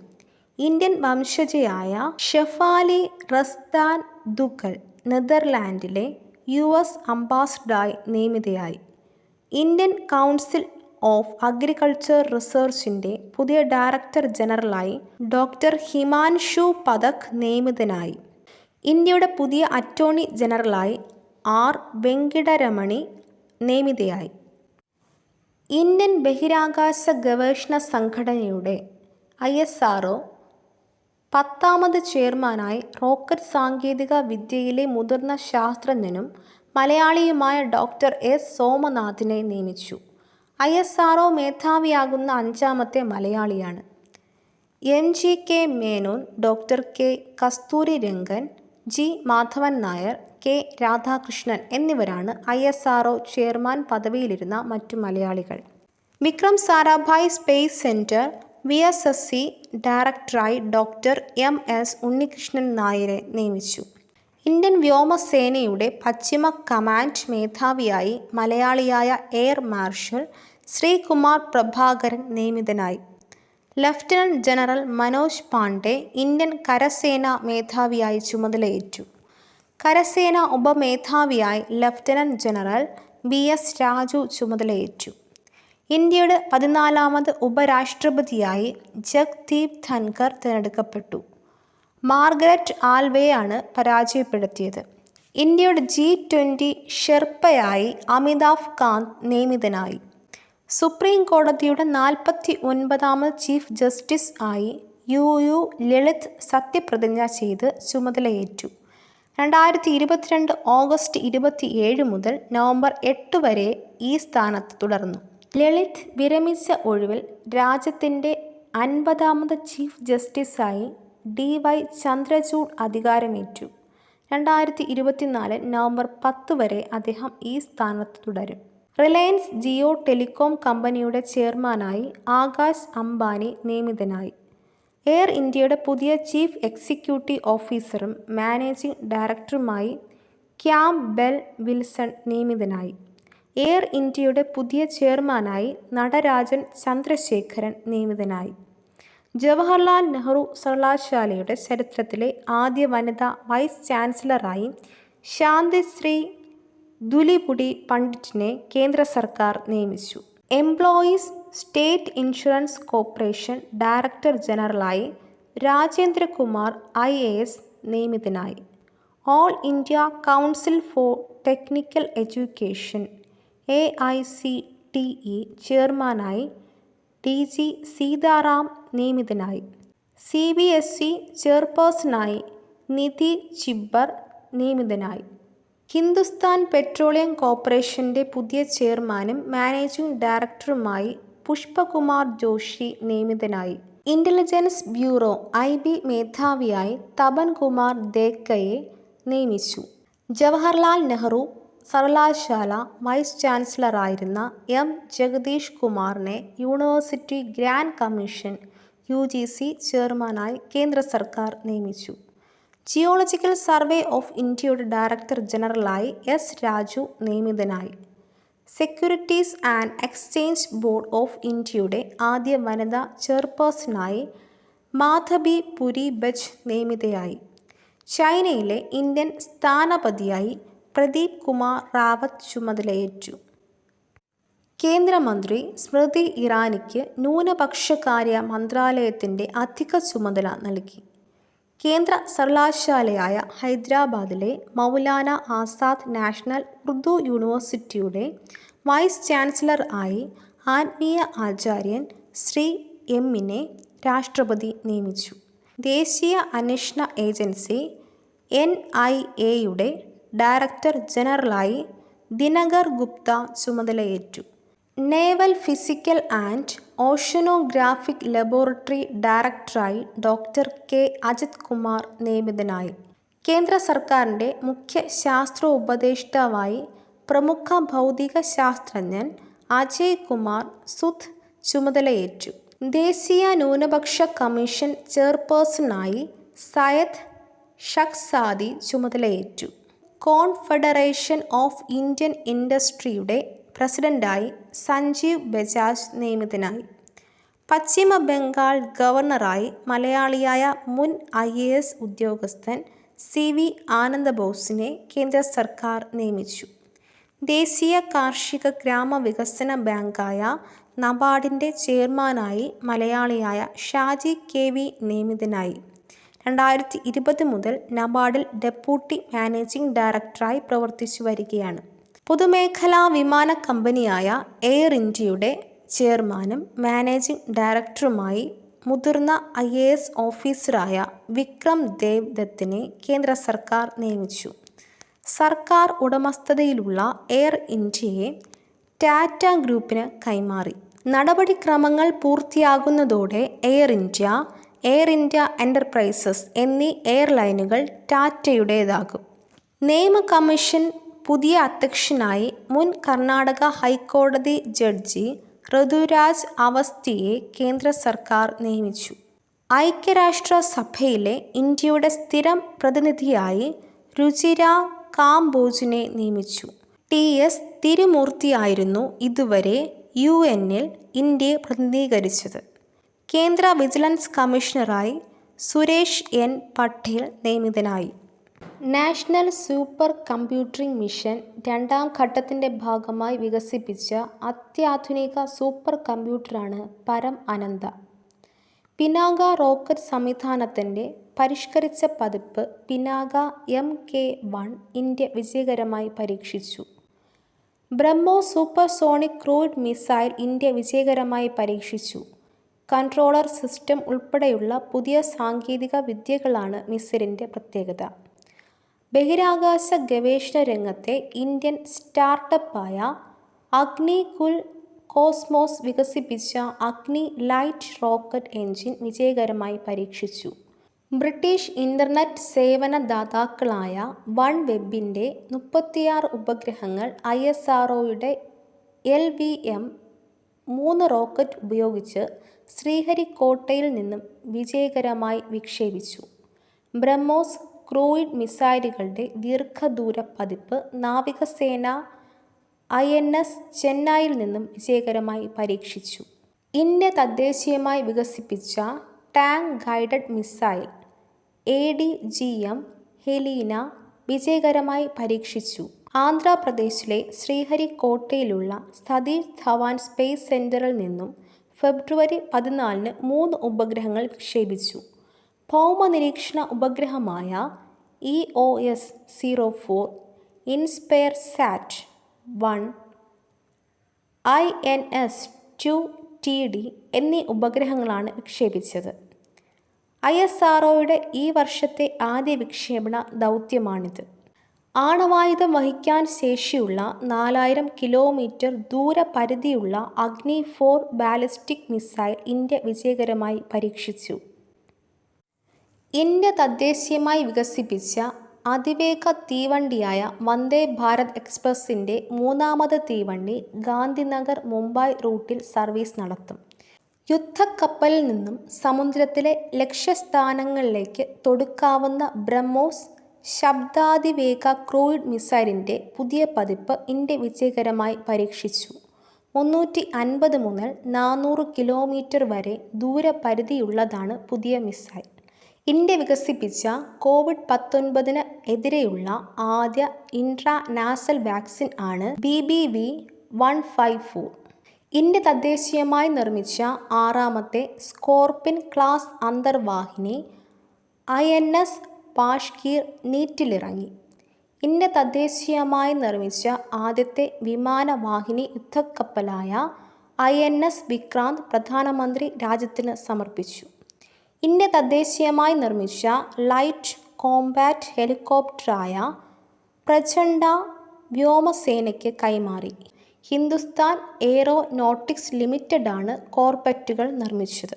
ഇന്ത്യൻ വംശജയായ ഷെഫാലി റസ്ദാൻ ദുഗൽ നെതർലാൻഡിലെ US അംബാസഡറായി നിയമിതയായി. ഇന്ത്യൻ കൗൺസിൽ ഓഫ് അഗ്രികൾച്ചർ റിസർച്ചിൻ്റെ പുതിയ ഡയറക്ടർ ജനറലായി ഡോക്ടർ ഹിമാൻഷു പഥക് നിയമിതനായി. ഇന്ത്യയുടെ പുതിയ അറ്റോർണി ജനറലായി R വെങ്കിടരമണി നിയമിതയായി. ഇന്ത്യൻ ബഹിരാകാശ ഗവേഷണ സംഘടനയുടെ ISRO 10ാമത് ചെയർമാനായി റോക്കറ്റ് സാങ്കേതിക വിദ്യയിലെ മുതിർന്ന ശാസ്ത്രജ്ഞനും മലയാളിയുമായ ഡോക്ടർ S സോമനാഥിനെ നിയമിച്ചു. ISRO മേധാവിയാകുന്ന 5ാമത്തെ മലയാളിയാണ്. MGK Menon, doctor K Kasturirangan, G Madhavan Nair, K Radhakrishnan എന്നിവരാണ് ISRO ചെയർമാൻ പദവിയിലിരുന്ന മറ്റു മലയാളികൾ. Vikram Sarabhai space centre VSSC ഡയറക്ടറായി ഡോക്ടർ MS ഉണ്ണികൃഷ്ണൻ നായരെ നിയമിച്ചു. ഇന്ത്യൻ വ്യോമസേനയുടെ പശ്ചിമ കമാൻഡ് മേധാവിയായി മലയാളിയായ എയർ മാർഷൽ ശ്രീകുമാർ പ്രഭാകരൻ നിയമിതനായി. Lieutenant general Manoj Pande Indian കരസേന മേധാവിയായി ചുമതലയേറ്റു. കരസേന ഉപമേധാവിയായി ലഫ്റ്റനന്റ് ജനറൽ BS രാജു ചുമതലയേറ്റു. ഇന്ത്യയുടെ 14ാമത് ഉപരാഷ്ട്രപതിയായി ജഗ്ദീപ് ധൻഖർ തിരഞ്ഞെടുക്കപ്പെട്ടു. മാർഗരറ്റ് ആൽവെയാണ് പരാജയപ്പെടുത്തിയത്. ഇന്ത്യയുടെ G20 ഷെർപ്പയായി അമിതാഭ് കാന്ത് നിയമിതനായി. സുപ്രീം കോടതിയുടെ 49ാമത് ചീഫ് ജസ്റ്റിസ് ആയി UU ലളിത് സത്യപ്രതിജ്ഞ ചെയ്ത് ചുമതലയേറ്റു. 2022 ഓഗസ്റ്റ് 27 മുതൽ നവംബർ 8 വരെ ഈ സ്ഥാനത്ത് തുടർന്നു. ലളിത് വിരമിച്ച ഒഴിവിൽ രാജ്യത്തിൻ്റെ 50ാമത് ചീഫ് ജസ്റ്റിസായി DY ചന്ദ്രചൂഡ് അധികാരമേറ്റു. 2024 നവംബർ 10 വരെ അദ്ദേഹം ഈ സ്ഥാനത്ത് തുടരും. റിലയൻസ് ജിയോ ടെലികോം കമ്പനിയുടെ ചെയർമാനായി ആകാശ് അംബാനി നിയമിതനായി. എയർ ഇന്ത്യയുടെ പുതിയ ചീഫ് എക്സിക്യൂട്ടീവ് ഓഫീസറും മാനേജിംഗ് ഡയറക്ടറുമായി ക്യാം ബെൽ വിൽസൺ നിയമിതനായി. എയർ ഇന്ത്യയുടെ പുതിയ ചെയർമാനായി നടരാജൻ ചന്ദ്രശേഖരൻ നിയമിതനായി. ജവഹർലാൽ നെഹ്റു സർവകലാശാലയുടെ ചരിത്രത്തിലെ ആദ്യ വനിതാ വൈസ് ചാൻസലറായി ശാന്തിശ്രീ ദുലിപുടി പണ്ഡിറ്റിനെ കേന്ദ്ര സർക്കാർ നിയമിച്ചു. Employees state insurance corporation director ജനറലായി രാജേന്ദ്രകുമാർ IAS നിയമിതനായി. All India council for technical education AICTE ചെയർമാനായി DG സീതാറാം നിയമിതനായി. CBSE ചെയർപേഴ്സണായി നിധി ചിബ്ബർ നിയമിതനായി. ഹിന്ദുസ്ഥാൻ പെട്രോളിയം കോർപ്പറേഷൻ്റെ പുതിയ ചെയർമാനും മാനേജിംഗ് ഡയറക്ടറുമായി പുഷ്പകുമാർ ജോഷി നിയമിതനായി. ഇന്റലിജൻസ് ബ്യൂറോ IB മേധാവിയായി തപൻ കുമാർ ദേക്കയെ നിയമിച്ചു. ജവഹർലാൽ നെഹ്റു സർവകലാശാല വൈസ് ചാൻസലറായിരുന്ന M ജഗദീഷ് കുമാറിനെ യൂണിവേഴ്സിറ്റി ഗ്രാൻഡ് കമ്മീഷൻ UGC ചെയർമാനായി കേന്ദ്ര സർക്കാർ നിയമിച്ചു. ജിയോളജിക്കൽ സർവേ ഓഫ് ഇന്ത്യയുടെ ഡയറക്ടർ ജനറലായി S രാജു നിയമിതനായി. Securities and exchange board of ഇന്ത്യയുടെ ആദ്യ വനിതാ ചെയർപേഴ്സണായി മാധബി പുരി ബച്ച് നിയമിതയായി. ചൈനയിലെ ഇന്ത്യൻ സ്ഥാനപതിയായി പ്രദീപ് കുമാർ റാവത്ത് ചുമതലയേറ്റു. കേന്ദ്രമന്ത്രി സ്മൃതി ഇറാനിക്ക് ന്യൂനപക്ഷകാര്യ മന്ത്രാലയത്തിൻ്റെ അധിക ചുമതല നൽകി. കേന്ദ്ര സർവകലാശാലയായ ഹൈദരാബാദിലെ മൗലാന ആസാദ് നാഷണൽ ഉർദു യൂണിവേഴ്സിറ്റിയുടെ വൈസ് ചാൻസലർ ആയി ആത്മീയ ആചാര്യൻ ശ്രീ M-നെ രാഷ്ട്രപതി നിയമിച്ചു. ദേശീയ അന്വേഷണ ഏജൻസി NIA-യുടെ ഡയറക്ടർ ജനറലായി ദിനകർ ഗുപ്ത ചുമതലയേറ്റു. Naval physical and oceanographic laboratory ഡയറക്ടറായി ഡോക്ടർ K അജിത് കുമാർ നിയമിതനായി. കേന്ദ്ര സർക്കാരിൻ്റെ മുഖ്യ ശാസ്ത്ര ഉപദേഷ്ടാവായി പ്രമുഖ ഭൗതിക ശാസ്ത്രജ്ഞൻ അജയ് കുമാർ സുധ് ചുമതലയേറ്റു. ദേശീയ ന്യൂനപക്ഷ കമ്മീഷൻ ചെയർപേഴ്സണായി സയ്യദ് ഷഖ്സാദി ചുമതലയേറ്റു. കോൺഫെഡറേഷൻ ഓഫ് ഇന്ത്യൻ ഇൻഡസ്ട്രിയുടെ പ്രസിഡന്റായി സഞ്ജീവ് ബജാജ് നിയമിതനായി. പശ്ചിമ ബംഗാൾ ഗവർണറായി മലയാളിയായ മുൻ IAS ഉദ്യോഗസ്ഥൻ CV ആനന്ദബോസിനെ കേന്ദ്ര സർക്കാർ നിയമിച്ചു. ദേശീയ കാർഷിക ഗ്രാമവികസന ബാങ്കായ നബാർഡിൻ്റെ ചെയർമാനായി മലയാളിയായ ഷാജി KV നിയമിതനായി. 2020 മുതൽ നബാർഡിൽ ഡെപ്യൂട്ടി മാനേജിംഗ് ഡയറക്ടറായി പ്രവർത്തിച്ചു വരികയാണ്. പൊതുമേഖലാ വിമാന കമ്പനിയായ എയർ ഇന്ത്യയുടെ ചെയർമാനും മാനേജിംഗ് ഡയറക്ടറുമായി മുതിർന്ന IAS ഓഫീസറായ വിക്രം ദേവ് ദത്തിനെ കേന്ദ്ര സർക്കാർ നിയമിച്ചു. സർക്കാർ ഉടമസ്ഥതയിലുള്ള എയർ ഇന്ത്യയെ ടാറ്റ ഗ്രൂപ്പിന് കൈമാറി. നടപടിക്രമങ്ങൾ പൂർത്തിയാകുന്നതോടെ എയർ ഇന്ത്യ എൻ്റർപ്രൈസസ് എന്നീ എയർലൈനുകൾ ടാറ്റയുടേതാകും. നിയമ കമ്മീഷൻ പുതിയ അധ്യക്ഷനായി മുൻ കർണാടക ഹൈക്കോടതി ജഡ്ജി ഋതുരാജ് അവസ്ഥിയെ കേന്ദ്ര സർക്കാർ നിയമിച്ചു. ഐക്യരാഷ്ട്രസഭയിലെ ഇന്ത്യയുടെ സ്ഥിരം പ്രതിനിധിയായി രുചിര കാംബോജിനെ നിയമിച്ചു. TS തിരുമൂർത്തിയായിരുന്നു ഇതുവരെ UN-ൽ ഇന്ത്യയെ പ്രതിനിധീകരിച്ചത്. കേന്ദ്ര വിജിലൻസ് കമ്മീഷണറായി സുരേഷ് N. പട്ടേൽ നിയമിതനായി. നാഷണൽ സൂപ്പർ കമ്പ്യൂട്ടിംഗ് മിഷൻ രണ്ടാം ഘട്ടത്തിൻ്റെ ഭാഗമായി വികസിപ്പിച്ച അത്യാധുനിക സൂപ്പർ കമ്പ്യൂട്ടറാണ് പരം അനന്ത. പിനാക റോക്കറ്റ് സംവിധാനത്തിൻ്റെ പരിഷ്കരിച്ച പതിപ്പ് പിനാക Mk-1 ഇന്ത്യ വിജയകരമായി പരീക്ഷിച്ചു. ബ്രഹ്മോസ് സൂപ്പർസോണിക് ക്രൂയിഡ് മിസൈൽ ഇന്ത്യ വിജയകരമായി പരീക്ഷിച്ചു. കൺട്രോളർ സിസ്റ്റം ഉൾപ്പെടെയുള്ള പുതിയ സാങ്കേതിക വിദ്യകളാണ് മിസൈലിൻ്റെ പ്രത്യേകത. ബഹിരാകാശ ഗവേഷണ രംഗത്തെ ഇന്ത്യൻ സ്റ്റാർട്ടപ്പായ അഗ്നികുൽ കോസ്മോസ് വികസിപ്പിച്ച അഗ്നി ലൈറ്റ് റോക്കറ്റ് എഞ്ചിൻ വിജയകരമായി പരീക്ഷിച്ചു. ബ്രിട്ടീഷ് ഇൻ്റർനെറ്റ് സേവന ദാതാക്കളായ വൺവെബിൻ്റെ 36 ഉപഗ്രഹങ്ങൾ ISROയുടെ LVM-3 റോക്കറ്റ് ഉപയോഗിച്ച് ശ്രീഹരിക്കോട്ടയിൽ നിന്നും വിജയകരമായി വിക്ഷേപിച്ചു. ബ്രഹ്മോസ് ക്രൂയിഡ് മിസൈലുകളുടെ ദീർഘദൂര പതിപ്പ് നാവികസേന INS ചെന്നൈയിൽ നിന്നും വിജയകരമായി പരീക്ഷിച്ചു. ഇന്ത്യ തദ്ദേശീയമായി വികസിപ്പിച്ച tank guided missile ADGM Helena വിജയകരമായി പരീക്ഷിച്ചു. ആന്ധ്രാപ്രദേശിലെ ശ്രീഹരിക്കോട്ടയിലുള്ള സതീഷ് ധവാൻ സ്പേസ് സെൻ്ററിൽ നിന്നും ഫെബ്രുവരി 14-ന് 3 ഉപഗ്രഹങ്ങൾ വിക്ഷേപിച്ചു. ഭൗമനിരീക്ഷണ ഉപഗ്രഹമായ EOS-04, ഇൻസ്പെയർ സാറ്റ് 1, INS-2TD എന്നീ ഉപഗ്രഹങ്ങളാണ് വിക്ഷേപിച്ചത്. ISROയുടെ ഈ വർഷത്തെ ആദ്യ വിക്ഷേപണ ദൗത്യമാണിത്. ആണവായുധം വഹിക്കാൻ ശേഷിയുള്ള 4000 കിലോമീറ്റർ ദൂരപരിധിയുള്ള അഗ്നി 4 ബാലിസ്റ്റിക് മിസൈൽ ഇന്ത്യ വിജയകരമായി പരീക്ഷിച്ചു. ഇന്ത്യ തദ്ദേശീയമായി വികസിപ്പിച്ച അതിവേഗ തീവണ്ടിയായ വന്ദേ ഭാരത് എക്സ്പ്രസിൻ്റെ 3ാമത് തീവണ്ടി ഗാന്ധിനഗർ മുംബൈ റൂട്ടിൽ സർവീസ് നടത്തും. യുദ്ധക്കപ്പലിൽ നിന്നും സമുദ്രത്തിലെ ലക്ഷ്യസ്ഥാനങ്ങളിലേക്ക് തൊടുക്കാവുന്ന ബ്രഹ്മോസ് ശബ്ദാതിവേഗ ക്രൂയിഡ് മിസൈലിൻ്റെ പുതിയ പതിപ്പ് ഇന്ത്യ വിജയകരമായി പരീക്ഷിച്ചു. 350 മുതൽ 400 കിലോമീറ്റർ വരെ ദൂരപരിധിയുള്ളതാണ് പുതിയ മിസൈൽ. ഇന്ത്യ വികസിപ്പിച്ച COVID-19 എതിരെയുള്ള ആദ്യ ഇൻട്രാനാസൽ വാക്സിൻ ആണ് BBV154. ഇന്ത്യ തദ്ദേശീയമായി നിർമ്മിച്ച 6ാമത്തെ സ്കോർപിൻ ക്ലാസ് അന്തർവാഹിനി INS പാഷ്കീർ നീറ്റിലിറങ്ങി. ഇന്ത്യ തദ്ദേശീയമായി നിർമ്മിച്ച ആദ്യത്തെ വിമാനവാഹിനി യുദ്ധക്കപ്പലായ INS വിക്രാന്ത് പ്രധാനമന്ത്രി രാജ്യത്തിന് സമർപ്പിച്ചു. ഇന്ത്യ തദ്ദേശീയമായി നിർമ്മിച്ച ലൈറ്റ് കോംബാറ്റ് ഹെലികോപ്റ്ററായ പ്രചണ്ഡ വ്യോമസേനയ്ക്ക് കൈമാറി. ഹിന്ദുസ്ഥാൻ എയ്റോനോട്ടിക്സ് ലിമിറ്റഡാണ് കോർബറ്റുകൾ നിർമ്മിച്ചത്.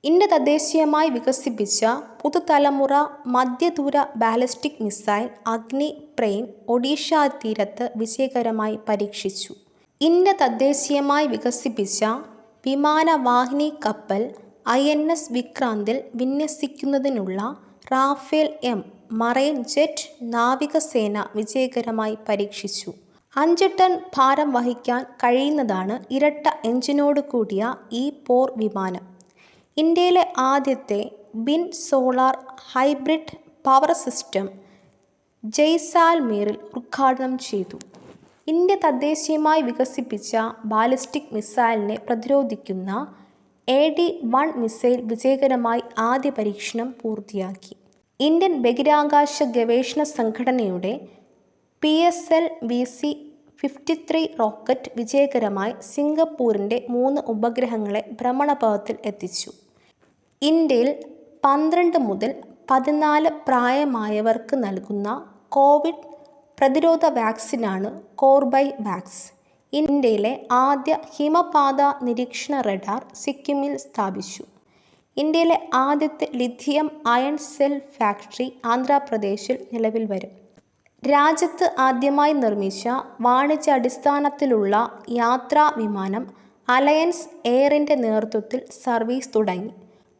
ഇന്ത്യ തദ്ദേശീയമായി വികസിപ്പിച്ച പുതുതലമുറ മധ്യദൂര ballistic missile Agni prime Odisha തീരത്ത് വിജയകരമായി പരീക്ഷിച്ചു. ഇന്ത്യ തദ്ദേശീയമായി വികസിപ്പിച്ച വിമാനവാഹിനി കപ്പൽ INS വിക്രാന്തിൽ വിന്യസിക്കുന്നതിനുള്ള റാഫേൽ M മറൈൻ ജെറ്റ് നാവികസേന വിജയകരമായി പരീക്ഷിച്ചു. 5 ടൺ ഭാരം വഹിക്കാൻ കഴിയുന്നതാണ് ഇരട്ട എഞ്ചിനോട് കൂടിയ ഈ പോർ വിമാനം. ഇന്ത്യയിലെ ആദ്യത്തെ ബിൻ സോളാർ ഹൈബ്രിഡ് പവർ സിസ്റ്റം ജയ്സാൽമീറിൽ ഉദ്ഘാടനം ചെയ്തു. ഇന്ത്യ തദ്ദേശീയമായി വികസിപ്പിച്ച ബാലിസ്റ്റിക് മിസൈലിനെ പ്രതിരോധിക്കുന്ന AD-1 മിസൈൽ വിജയകരമായി ആദ്യ പരീക്ഷണം പൂർത്തിയാക്കി. ഇന്ത്യൻ ബഹിരാകാശ ഗവേഷണ സംഘടനയുടെ PSLV-53 റോക്കറ്റ് വിജയകരമായി സിംഗപ്പൂരിൻ്റെ 3 ഉപഗ്രഹങ്ങളെ ഭ്രമണപഥത്തിൽ എത്തിച്ചു. ഇന്ത്യയിൽ 12 മുതൽ 14 പ്രായമായവർക്ക് നൽകുന്ന കോവിഡ് പ്രതിരോധ വാക്സിനാണ് കോർബൈവാക്സ്. ഇന്ത്യയിലെ ആദ്യ ഹിമപാത നിരീക്ഷണ റഡാർ സിക്കിമിൽ സ്ഥാപിച്ചു. ഇന്ത്യയിലെ ആദ്യത്തെ ലിഥിയം അയൺ സെൽ ഫാക്ടറി ആന്ധ്രാപ്രദേശിൽ നിലവിൽ വരും. രാജ്യത്ത് ആദ്യമായി നിർമ്മിച്ച വാണിജ്യാടിസ്ഥാനത്തിലുള്ള യാത്രാ വിമാനം അലയൻസ് എയറിൻ്റെ നേതൃത്വത്തിൽ സർവീസ് തുടങ്ങി.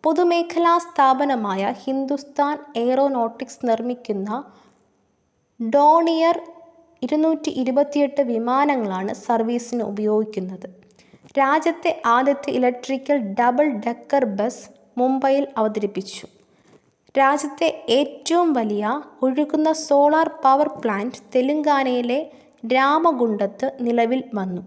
പൊതുമേഖലാ സ്ഥാപനമായ ഹിന്ദുസ്ഥാൻ എയ്റോനോട്ടിക്സ് നിർമ്മിക്കുന്ന ഡോണിയർ 228 വിമാനങ്ങളാണ് സർവീസിന് ഉപയോഗിക്കുന്നത്. രാജ്യത്തെ ആദ്യത്തെ ഇലക്ട്രിക്കൽ ഡബിൾ ഡെക്കർ ബസ് മുംബൈയിൽ അവതരിപ്പിച്ചു. രാജ്യത്തെ ഏറ്റവും വലിയ ഒഴുകുന്ന സോളാർ പവർ പ്ലാന്റ് തെലങ്കാനയിലെ രാമഗുണ്ടത്ത് നിലവിൽ വന്നു.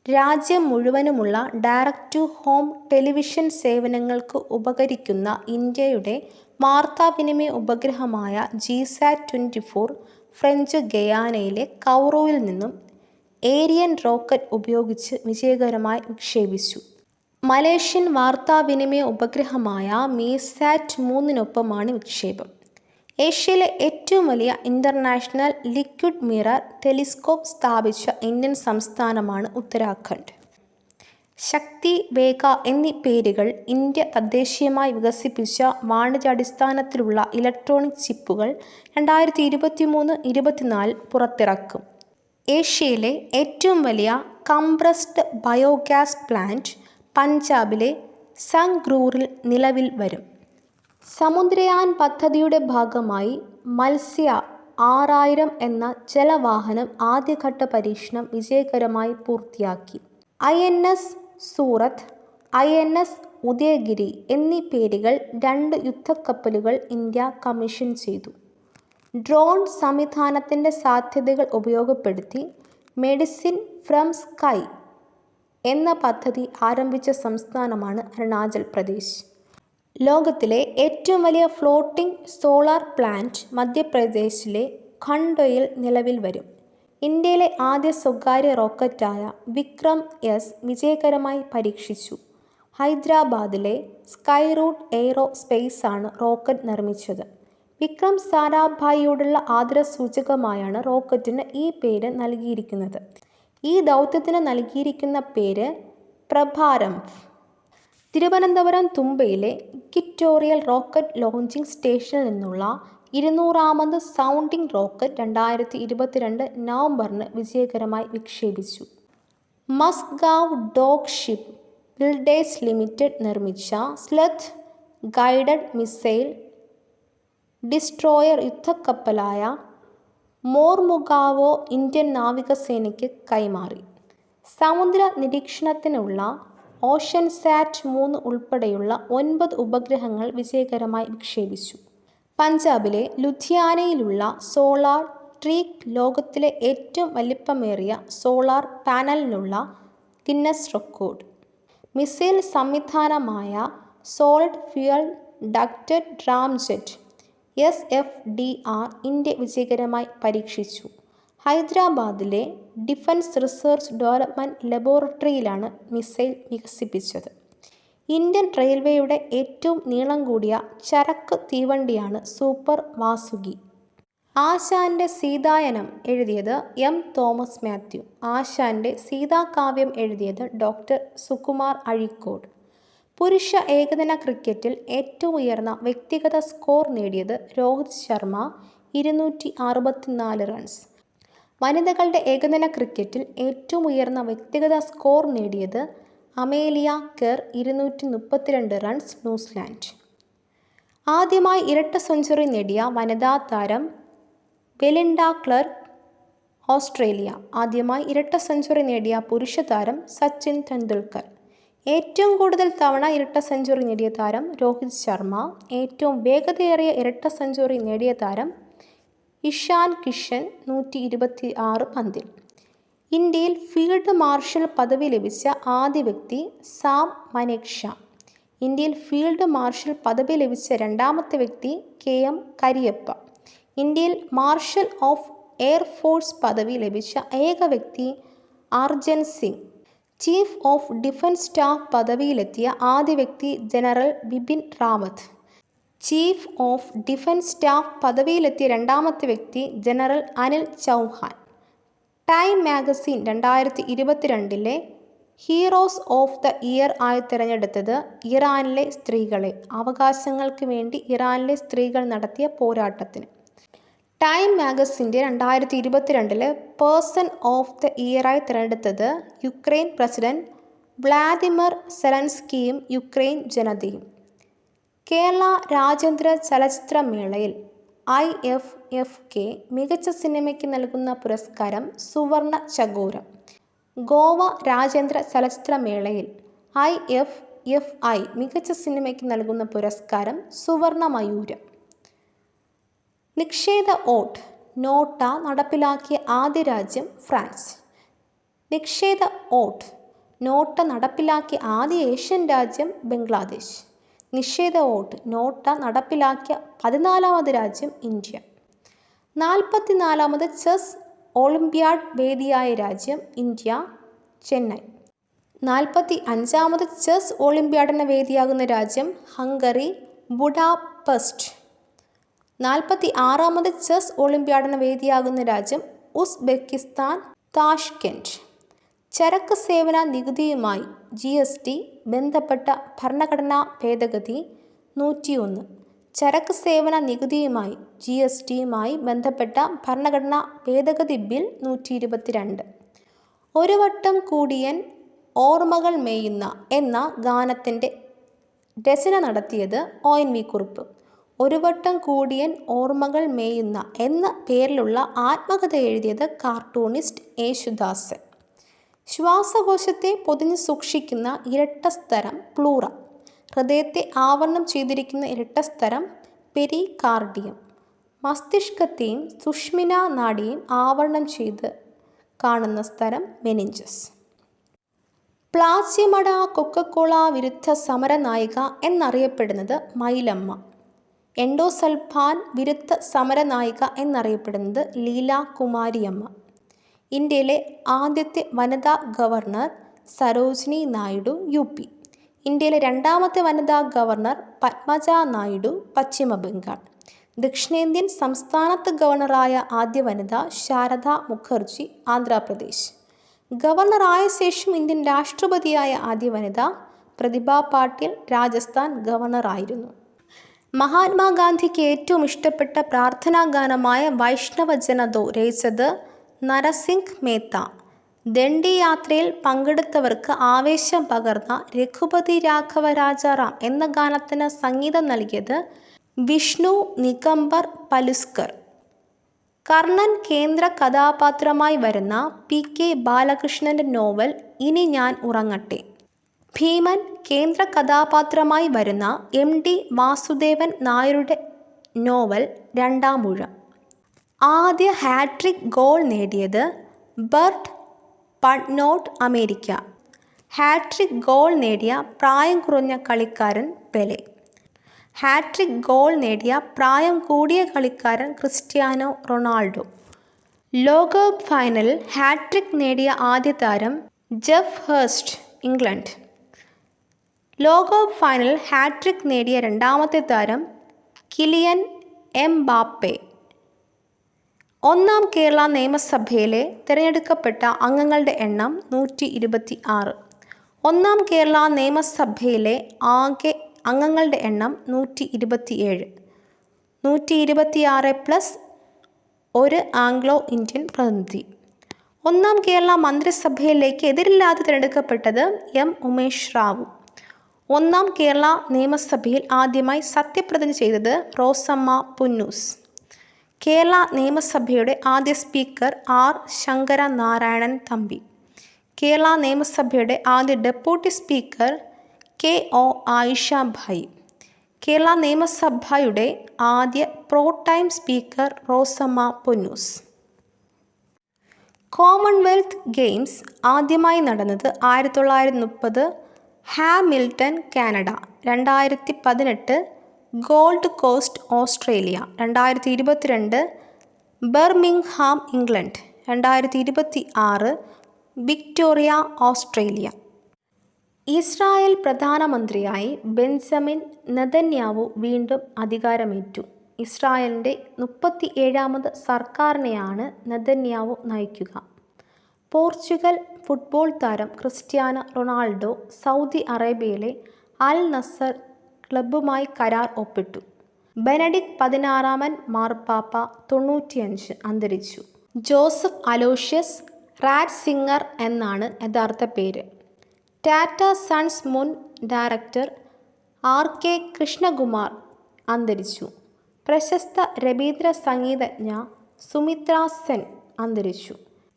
രാജ്യം മുഴുവനുമുള്ള ഡയറക്റ്റ് ടു ഹോം ടെലിവിഷൻ സേവനങ്ങൾക്ക് ഉപകരിക്കുന്ന ഇന്ത്യയുടെ വാർത്താവിനിമയ ഉപഗ്രഹമായ GSAT-24 ഫ്രഞ്ച് ഗയാനയിലെ കൗറോയിൽ നിന്നും ഏരിയൻ റോക്കറ്റ് ഉപയോഗിച്ച് വിജയകരമായി വിക്ഷേപിച്ചു. മലേഷ്യൻ വാർത്താവിനിമയ ഉപഗ്രഹമായ മീസാറ്റ്-3നൊപ്പമാണ് വിക്ഷേപം. ഏഷ്യയിലെ ഏറ്റവും വലിയ ഇൻ്റർനാഷണൽ ലിക്വിഡ് മിറർ ടെലിസ്കോപ്പ് സ്ഥാപിച്ച ഇന്ത്യൻ സംസ്ഥാനമാണ് ഉത്തരാഖണ്ഡ്. ശക്തി, വേഗ എന്നീ പേരുകൾ ഇന്ത്യ തദ്ദേശീയമായി വികസിപ്പിച്ച വാണിജ്യാടിസ്ഥാനത്തിലുള്ള ഇലക്ട്രോണിക് ചിപ്പുകൾ 2023-24 പുറത്തിറക്കും. ഏഷ്യയിലെ ഏറ്റവും വലിയ കംപ്രസ്ഡ് ബയോഗ്യാസ് പ്ലാന്റ് പഞ്ചാബിലെ സംഗ്രൂറിൽ നിലവിൽ വരും. സമുദ്രയാൻ പദ്ധതിയുടെ ഭാഗമായി മത്സ്യ 6000 എന്ന ജലവാഹനം ആദ്യഘട്ട പരീക്ഷണം വിജയകരമായി പൂർത്തിയാക്കി. INS സൂറത്ത്, INS ഉദയഗിരി എന്നീ പേരുകൾ 2 യുദ്ധക്കപ്പലുകൾ ഇന്ത്യ കമ്മീഷൻ ചെയ്തു. ഡ്രോൺ സംവിധാനത്തിൻ്റെ സാധ്യതകൾ ഉപയോഗപ്പെടുത്തി മെഡിസിൻ ഫ്രം സ്കൈ എന്ന പദ്ധതി ആരംഭിച്ച സംസ്ഥാനമാണ് അരുണാചൽ പ്രദേശ്. ലോകത്തിലെ ഏറ്റവും വലിയ ഫ്ലോട്ടിംഗ് സോളാർ പ്ലാന്റ് മധ്യപ്രദേശിലെ ഖണ്ഡോയിൽ നിലവിൽ വരും. ഇന്ത്യയിലെ ആദ്യ സ്വകാര്യ റോക്കറ്റായ വിക്രം-S വിജയകരമായി പരീക്ഷിച്ചു. ഹൈദരാബാദിലെ സ്കൈറൂട്ട് എയ്റോ സ്പേസാണ് റോക്കറ്റ് നിർമ്മിച്ചത്. വിക്രം സാരാഭായിയോടുള്ള ആദരസൂചകമായാണ് റോക്കറ്റിന് ഈ പേര് നൽകിയിരിക്കുന്നത്. ഈ ദൗത്യത്തിന് നൽകിയിരിക്കുന്ന പേര് പ്രഭാരംഭ്. തിരുവനന്തപുരം തുമ്പയിലെ ഇക്വിറ്റോറിയൽ റോക്കറ്റ് ലോഞ്ചിങ് സ്റ്റേഷനിൽ നിന്നുള്ള 200ാമത് സൗണ്ടിംഗ് റോക്കറ്റ് 2022 നവംബറിന് വിജയകരമായി വിക്ഷേപിച്ചു. Mazagon dock ship builders limited നിർമ്മിച്ച സ്ലെത്ത് ഗൈഡഡ് മിസൈൽ ഡിസ്ട്രോയർ യുദ്ധക്കപ്പലായ മോർമുഗാവോ ഇന്ത്യൻ നാവികസേനയ്ക്ക് കൈമാറി. സമുദ്ര നിരീക്ഷണത്തിനുള്ള ഓഷൻസാറ്റ്-3 ഉൾപ്പെടെയുള്ള 9 ഉപഗ്രഹങ്ങൾ വിജയകരമായി വിക്ഷേപിച്ചു. പഞ്ചാബിലെ ലുധിയാനയിലുള്ള സോളാർ ട്രീക്ക് ലോകത്തിലെ ഏറ്റവും വലിപ്പമേറിയ സോളാർ പാനലിനുള്ള ഗിന്നസ് റെക്കോർഡ്. മിസൈൽ സംവിധാനമായ solid fuel ducted ramjet SFDR India വിജയകരമായി പരീക്ഷിച്ചു. ഹൈദരാബാദിലെ ഡിഫൻസ് റിസർച്ച് ഡെവലപ്മെൻറ്റ് ലബോറട്ടറിയിലാണ് മിസൈൽ വികസിപ്പിച്ചത്. ഇന്ത്യൻ റെയിൽവേയുടെ ഏറ്റവും നീളം കൂടിയ ചരക്ക് തീവണ്ടിയാണ് സൂപ്പർ വാസുകി. ആശാൻ്റെ സീതായനം എഴുതിയത് M. തോമസ് മാത്യു. ആശാൻ്റെ സീതാകാവ്യം എഴുതിയത് ഡോക്ടർ സുകുമാർ അഴീക്കോട്. പുരുഷ ഏകദിന ക്രിക്കറ്റിൽ ഏറ്റവും ഉയർന്ന വ്യക്തിഗത സ്കോർ നേടിയത് രോഹിത് ശർമ്മ 264 റൺസ്. വനിതകളുടെ ഏകദിന ക്രിക്കറ്റിൽ ഏറ്റവും ഉയർന്ന വ്യക്തിഗത സ്കോർ നേടിയത് അമേലിയ കെർ 232 റൺസ് ന്യൂസിലാൻഡ്. ആദ്യമായി ഇരട്ട സെഞ്ചുറി നേടിയ വനിതാ താരം ബെലിൻഡ ക്ലർക്ക് ഓസ്ട്രേലിയ. ആദ്യമായി ഇരട്ട സെഞ്ചുറി നേടിയ പുരുഷ താരം സച്ചിൻ തെണ്ടുൽക്കർ. ഏറ്റവും കൂടുതൽ തവണ ഇരട്ട സെഞ്ചുറി നേടിയ താരം രോഹിത് ശർമ്മ. ഏറ്റവും വേഗതയേറിയ ഇരട്ട സെഞ്ചുറി നേടിയ താരം ഇഷാൻ കിഷൻ 126 പന്തിൽ. ഇന്ത്യയിൽ ഫീൽഡ് മാർഷൽ പദവി ലഭിച്ച ആദ്യ വ്യക്തി സാം മനേക്ഷാ. ഇന്ത്യയിൽ ഫീൽഡ് മാർഷൽ പദവി ലഭിച്ച രണ്ടാമത്തെ വ്യക്തി KM കരിയപ്പ. ഇന്ത്യയിൽ മാർഷൽ ഓഫ് എയർഫോഴ്സ് പദവി ലഭിച്ച ഏക വ്യക്തി Arjan Singh. Chief of defence staff പദവിയിലെത്തിയ ആദ്യ വ്യക്തി general Bipin Rawat. Chief of defence staff പദവിയിലെത്തിയ രണ്ടാമത്തെ വ്യക്തി general Anil Chauhan. Time magazine 2022 heroes of the year ആയി തിരഞ്ഞെടുത്തത് ഇറാനിലെ സ്ത്രീകളെ. അവകാശങ്ങൾക്ക് വേണ്ടി ഇറാനിലെ സ്ത്രീകൾ നടത്തിയ പോരാട്ടത്തിന്. ടൈം മാഗസിൻ്റെ 2022 പേഴ്സൺ ഓഫ് ദ ഇയറായി തിരഞ്ഞെടുത്തത് യുക്രൈൻ പ്രസിഡന്റ് വ്ളാദിമിർ സെലൻസ്കിയും യുക്രൈൻ ജനതയും. കേരള രാജ്യാന്തര ചലച്ചിത്രമേളയിൽ IFFK മികച്ച സിനിമയ്ക്ക് നൽകുന്ന പുരസ്കാരം സുവർണ ചകോരം. ഗോവ രാജ്യാന്തര ചലച്ചിത്രമേളയിൽ IFFI മികച്ച സിനിമയ്ക്ക് നൽകുന്ന പുരസ്കാരം സുവർണ മയൂരം. നിഷേധ വോട്ട് നോട്ട നടപ്പിലാക്കിയ ആദ്യ രാജ്യം ഫ്രാൻസ്. നിഷേധ വോട്ട് നോട്ട നടപ്പിലാക്കിയ ആദ്യ ഏഷ്യൻ രാജ്യം ബംഗ്ലാദേശ്. നിഷേധ വോട്ട് നോട്ട നടപ്പിലാക്കിയ 14ാമത് രാജ്യം ഇന്ത്യ. 44ാമത് ചെസ് ഒളിമ്പ്യാഡ് വേദിയായ രാജ്യം ഇന്ത്യ, ചെന്നൈ. 45ാമത് ചെസ് ഒളിമ്പ്യാഡിന് വേദിയാകുന്ന രാജ്യം ഹംഗറി, ബുഡാപെസ്റ്റ്. 46ാമത് ചെസ് ഒളിമ്പ്യാഡിന് വേദിയാകുന്ന രാജ്യം ഉസ്ബെക്കിസ്ഥാൻ, താഷ്കെൻഡ്. ചരക്ക് സേവന നികുതിയുമായി GST ബന്ധപ്പെട്ട ഭരണഘടനാ ഭേദഗതി 101. ചരക്ക് സേവന നികുതിയുമായി GSTയുമായി ബന്ധപ്പെട്ട ഭരണഘടനാ ഭേദഗതി ബിൽ 122. ഒരു വട്ടം കൂടിയൻ ഓർമ്മകൾ മേയുന്ന എന്ന ഗാനത്തിൻ്റെ രചന നടത്തിയത് ONV കുറുപ്പ്. ഒരു വട്ടം കൂടിയൻ ഓർമ്മകൾ മേയുന്ന എന്ന പേരിലുള്ള ആത്മകഥ എഴുതിയത് കാർട്ടൂണിസ്റ്റ് യേശുദാസൻ. ശ്വാസകോശത്തെ പൊതിഞ്ഞു സൂക്ഷിക്കുന്ന ഇരട്ടസ്തരം പ്ലൂറ. ഹൃദയത്തെ ആവരണം ചെയ്തിരിക്കുന്ന ഇരട്ടസ്തരം പെരികാർഡിയം. മസ്തിഷ്കത്തെയും സുഷ്മിനാ നാഡിയെയും ആവരണം ചെയ്ത് കാണുന്ന സ്ഥലം മെനിഞ്ചസ്. പ്ലാച്ചിമട കൊക്കക്കോള വിരുദ്ധ സമരനായിക എന്നറിയപ്പെടുന്നത് മൈലമ്മ. എൻഡോസൾഫാൻ വിരുദ്ധ സമരനായിക എന്നറിയപ്പെടുന്നത് ലീല കുമാരിയമ്മ. ഇന്ത്യയിലെ ആദ്യത്തെ വനിതാ ഗവർണർ സരോജിനി നായിഡു UP. ഇന്ത്യയിലെ രണ്ടാമത്തെ വനിതാ ഗവർണർ പത്മജ നായിഡു പശ്ചിമ ബംഗാൾ. ദക്ഷിണേന്ത്യൻ സംസ്ഥാനത്ത് ഗവർണറായ ആദ്യ വനിത ശാരദ മുഖർജി ആന്ധ്രാപ്രദേശ്. ഗവർണറായ ശേഷം ഇന്ത്യൻ രാഷ്ട്രപതിയായ ആദ്യ വനിത പ്രതിഭ പാട്ടീൽ രാജസ്ഥാൻ ഗവർണറായിരുന്നു. മഹാത്മാഗാന്ധിക്ക് ഏറ്റവും ഇഷ്ടപ്പെട്ട പ്രാർത്ഥനാ ഗാനമായ വൈഷ്ണവ ജനതോ രചിച്ചത് നരസിംഗ് മേത്ത. ദണ്ഡി യാത്രയിൽ പങ്കെടുത്തവർക്ക് ആവേശം പകർന്ന രഘുപതി രാഘവ രാജാറാം എന്ന ഗാനത്തിന് സംഗീതം നൽകിയത് വിഷ്ണു നികംബർ പലുസ്കർ. കർണൻ കേന്ദ്ര കഥാപാത്രമായി വരുന്ന PK ബാലകൃഷ്ണൻ്റെ നോവൽ ഇനി ഞാൻ ഉറങ്ങട്ടെ. ഭീമൻ കേന്ദ്ര കഥാപാത്രമായി വരുന്ന MD വാസുദേവൻ നായരുടെ നോവൽ രണ്ടാമൂഴം. ആദ്യ ഹാട്രിക് ഗോൾ നേടിയത് ബെർട്ട് പട്നോട്ട് അമേരിക്ക. ഹാട്രിക് ഗോൾ നേടിയ പ്രായം കുറഞ്ഞ കളിക്കാരൻ പെലെ. ഹാട്രിക് ഗോൾ നേടിയ പ്രായം കൂടിയ കളിക്കാരൻ ക്രിസ്ത്യാനോ റൊണാൾഡോ. ലോകകപ്പ് ഫൈനലിൽ ഹാട്രിക് നേടിയ ആദ്യ താരം ജെഫ് ഹേഴ്സ്റ്റ് ഇംഗ്ലണ്ട്. ലോകകപ്പ് ഫൈനലിൽ ഹാട്രിക് നേടിയ രണ്ടാമത്തെ താരം കിലിയൻ എംബാപ്പെ. ഒന്നാം കേരള നിയമസഭയിലെ തിരഞ്ഞെടുക്കപ്പെട്ട അംഗങ്ങളുടെ എണ്ണം 126. ഒന്നാം കേരള നിയമസഭയിലെ ആകെ അംഗങ്ങളുടെ എണ്ണം 127. 126 പ്ലസ് ഒരു ആംഗ്ലോ ഇന്ത്യൻ പ്രതിനിധി. ഒന്നാം കേരള മന്ത്രിസഭയിലേക്ക് എതിരില്ലാതെ തിരഞ്ഞെടുക്കപ്പെട്ടത് M ഉമേഷ് റാവു. ഒന്നാം കേരള നിയമസഭയിൽ ആദ്യമായി സത്യപ്രതിജ്ഞ ചെയ്തത് റോസമ്മ പുന്നൂസ്. കേരള നിയമസഭയുടെ ആദ്യ സ്പീക്കർ R ശങ്കര നാരായണൻ തമ്പി. കേരള നിയമസഭയുടെ ആദ്യ deputy speaker KO Ayisha Bhai. Kerala നിയമസഭയുടെ ആദ്യ pro time speaker Rosamma Punnoose. Commonwealth games ആദ്യമായി നടന്നത് 1930 Hamilton Canada, 2018 Gold Coast Australia, 2022 Birmingham England, 2026 Victoria Australia. Israel പ്രധാനമന്ത്രിയായി ബെഞ്ചമിൻ നെതന്യാഹു വീണ്ടും അധികാരമേറ്റു. ഇസ്രായേലിൻ്റെ 37ാമത് സർക്കാരിനെയാണ് നെതന്യാഹു നയിക്കുക. പോർച്ചുഗൽ ഫുട്ബോൾ താരം Cristiano Ronaldo Saudi Arabia Al Nasar ക്ലബ്ബുമായി കരാർ ഒപ്പിട്ടു. ബെനഡിക്ട് 16 മാർപ്പാപ്പ 95 അന്തരിച്ചു. ജോസഫ് അലോഷ്യസ് റാറ്റ്സിംഗർ എന്നാണ് യഥാർത്ഥ പേര്. ടാറ്റ സൺസ് മുൻ ഡയറക്ടർ RK കൃഷ്ണകുമാർ അന്തരിച്ചു. പ്രശസ്ത രബീന്ദ്ര സംഗീതജ്ഞ സുമിത്ര സെൻ അന്തരിച്ചു.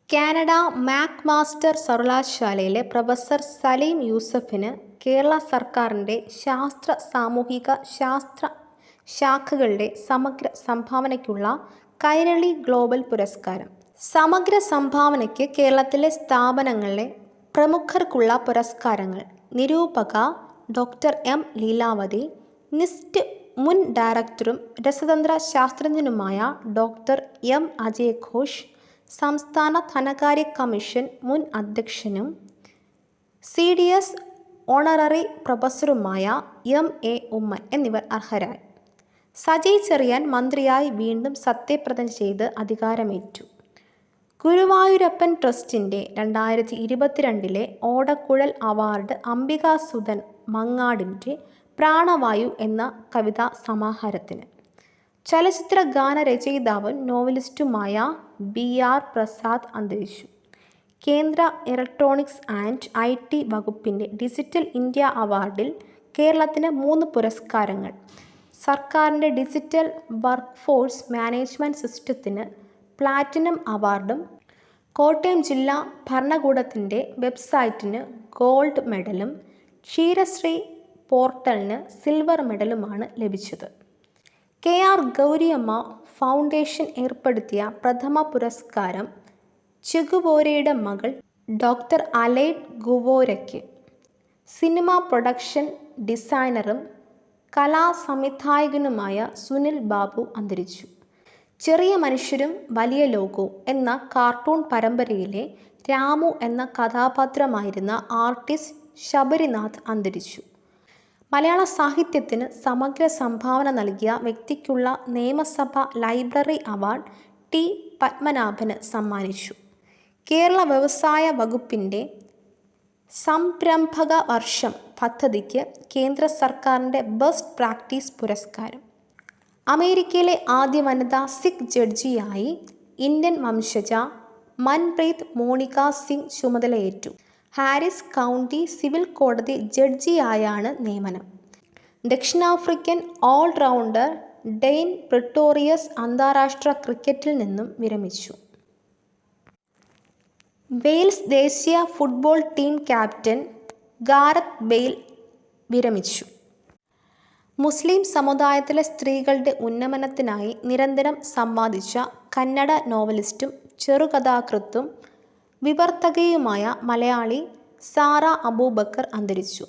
കാനഡ മാക്മാസ്റ്റർ സർവകലാശാലയിലെ പ്രൊഫസർ സലീം യൂസഫിന് കേരള സർക്കാരിൻ്റെ ശാസ്ത്ര സാമൂഹിക ശാസ്ത്ര ശാഖകളുടെ സമഗ്ര സംഭാവനയ്ക്കുള്ള കൈരളി ഗ്ലോബൽ പുരസ്കാരം. സമഗ്ര സംഭാവനയ്ക്ക് കേരളത്തിലെ സ്ഥാപനങ്ങളിലെ പ്രമുഖർക്കുള്ള പുരസ്കാരങ്ങൾ. നിരൂപക ഡോക്ടർ M ലീലാവതി, നിസ്റ്റ് മുൻ ഡയറക്ടറും രസതന്ത്ര ശാസ്ത്രജ്ഞനുമായ ഡോക്ടർ M അജയ് ഘോഷ്, സംസ്ഥാന ധനകാര്യ കമ്മീഷൻ മുൻ അധ്യക്ഷനും CDS ഓണററി പ്രൊഫസറുമായ MA ഉമ്മൻ എന്നിവർ അർഹരായി. സജി ചെറിയാൻ മന്ത്രിയായി വീണ്ടും സത്യപ്രതിജ്ഞ ചെയ്ത് അധികാരമേറ്റു. ഗുരുവായൂരപ്പൻ ട്രസ്റ്റിൻ്റെ 2022 ഓടക്കുഴൽ അവാർഡ് അംബികാസുധൻ മങ്ങാടിൻ്റെ പ്രാണവായു എന്ന കവിതാ സമാഹാരത്തിന്. ചലച്ചിത്ര ഗാനരചയിതാവും നോവലിസ്റ്റുമായ BR പ്രസാദ് അന്തരിച്ചു. കേന്ദ്ര ഇലക്ട്രോണിക്സ് ആൻഡ് IT വകുപ്പിൻ്റെ ഡിജിറ്റൽ ഇന്ത്യ അവാർഡിൽ കേരളത്തിന് 3 പുരസ്കാരങ്ങൾ. സർക്കാരിൻ്റെ ഡിജിറ്റൽ വർക്ക് ഫോഴ്സ് മാനേജ്മെൻറ്റ് സിസ്റ്റത്തിന് പ്ലാറ്റിനം അവാർഡും കോട്ടയം ജില്ലാ ഭരണകൂടത്തിൻ്റെ വെബ്സൈറ്റിന് ഗോൾഡ് മെഡലും ക്ഷീരശ്രീ പോർട്ടലിന് സിൽവർ മെഡലുമാണ് ലഭിച്ചത്. KR ഗൗരിയമ്മ ഫൗണ്ടേഷൻ ഏർപ്പെടുത്തിയ പ്രഥമ പുരസ്കാരം ചെഗുവേരയുടെ മകൾ ഡോക്ടർ അലൈഡ് ഗുവേരയ്ക്ക്. സിനിമ പ്രൊഡക്ഷൻ ഡിസൈനറും കലാസംവിധായകനുമായ സുനിൽ ബാബു അന്തരിച്ചു. ചെറിയ മനുഷ്യരും വലിയ ലോകവും എന്ന കാർട്ടൂൺ പരമ്പരയിലെ രാമു എന്ന കഥാപാത്രമായിരുന്ന ആർട്ടിസ്റ്റ് ശബരിനാഥ് അന്തരിച്ചു. മലയാള സാഹിത്യത്തിന് സമഗ്ര സംഭാവന നൽകിയ വ്യക്തിക്കുള്ള നിയമസഭ ലൈബ്രറി അവാർഡ് T പത്മനാഭന് സമ്മാനിച്ചു. കേരള വ്യവസായ വകുപ്പിൻ്റെ സംരംഭക വർഷം പദ്ധതിക്ക് കേന്ദ്ര സർക്കാരിൻ്റെ ബെസ്റ്റ് പ്രാക്ടീസ് പുരസ്കാരം. അമേരിക്കയിലെ ആദ്യ വനിതാ സിഖ് ജഡ്ജിയായി ഇന്ത്യൻ വംശജ മൻപ്രീത് മോണിക സിംഗ് ചുമതലയേറ്റു. ഹാരിസ് കൗണ്ടി സിവിൽ കോടതി ജഡ്ജിയായാണ് നിയമനം. ദക്ഷിണാഫ്രിക്കൻ ഓൾറൗണ്ടർ ഡെയ്ൻ പ്രിട്ടോറിയസ് അന്താരാഷ്ട്ര ക്രിക്കറ്റിൽ നിന്നും വിരമിച്ചു. വെയിൽസ് ദേശീയ ഫുട്ബോൾ ടീം ക്യാപ്റ്റൻ ഗാരത്ത് ബെയ്ൽ വിരമിച്ചു. മുസ്ലിം സമുദായത്തിലെ സ്ത്രീകളുടെ ഉന്നമനത്തിനായി നിരന്തരം സമ്പാദിച്ച കന്നഡ നോവലിസ്റ്റും ചെറുകഥാകൃത്തും വിവർത്തകയുമായ മലയാളി സാറ അബൂബക്കർ അന്തരിച്ചു.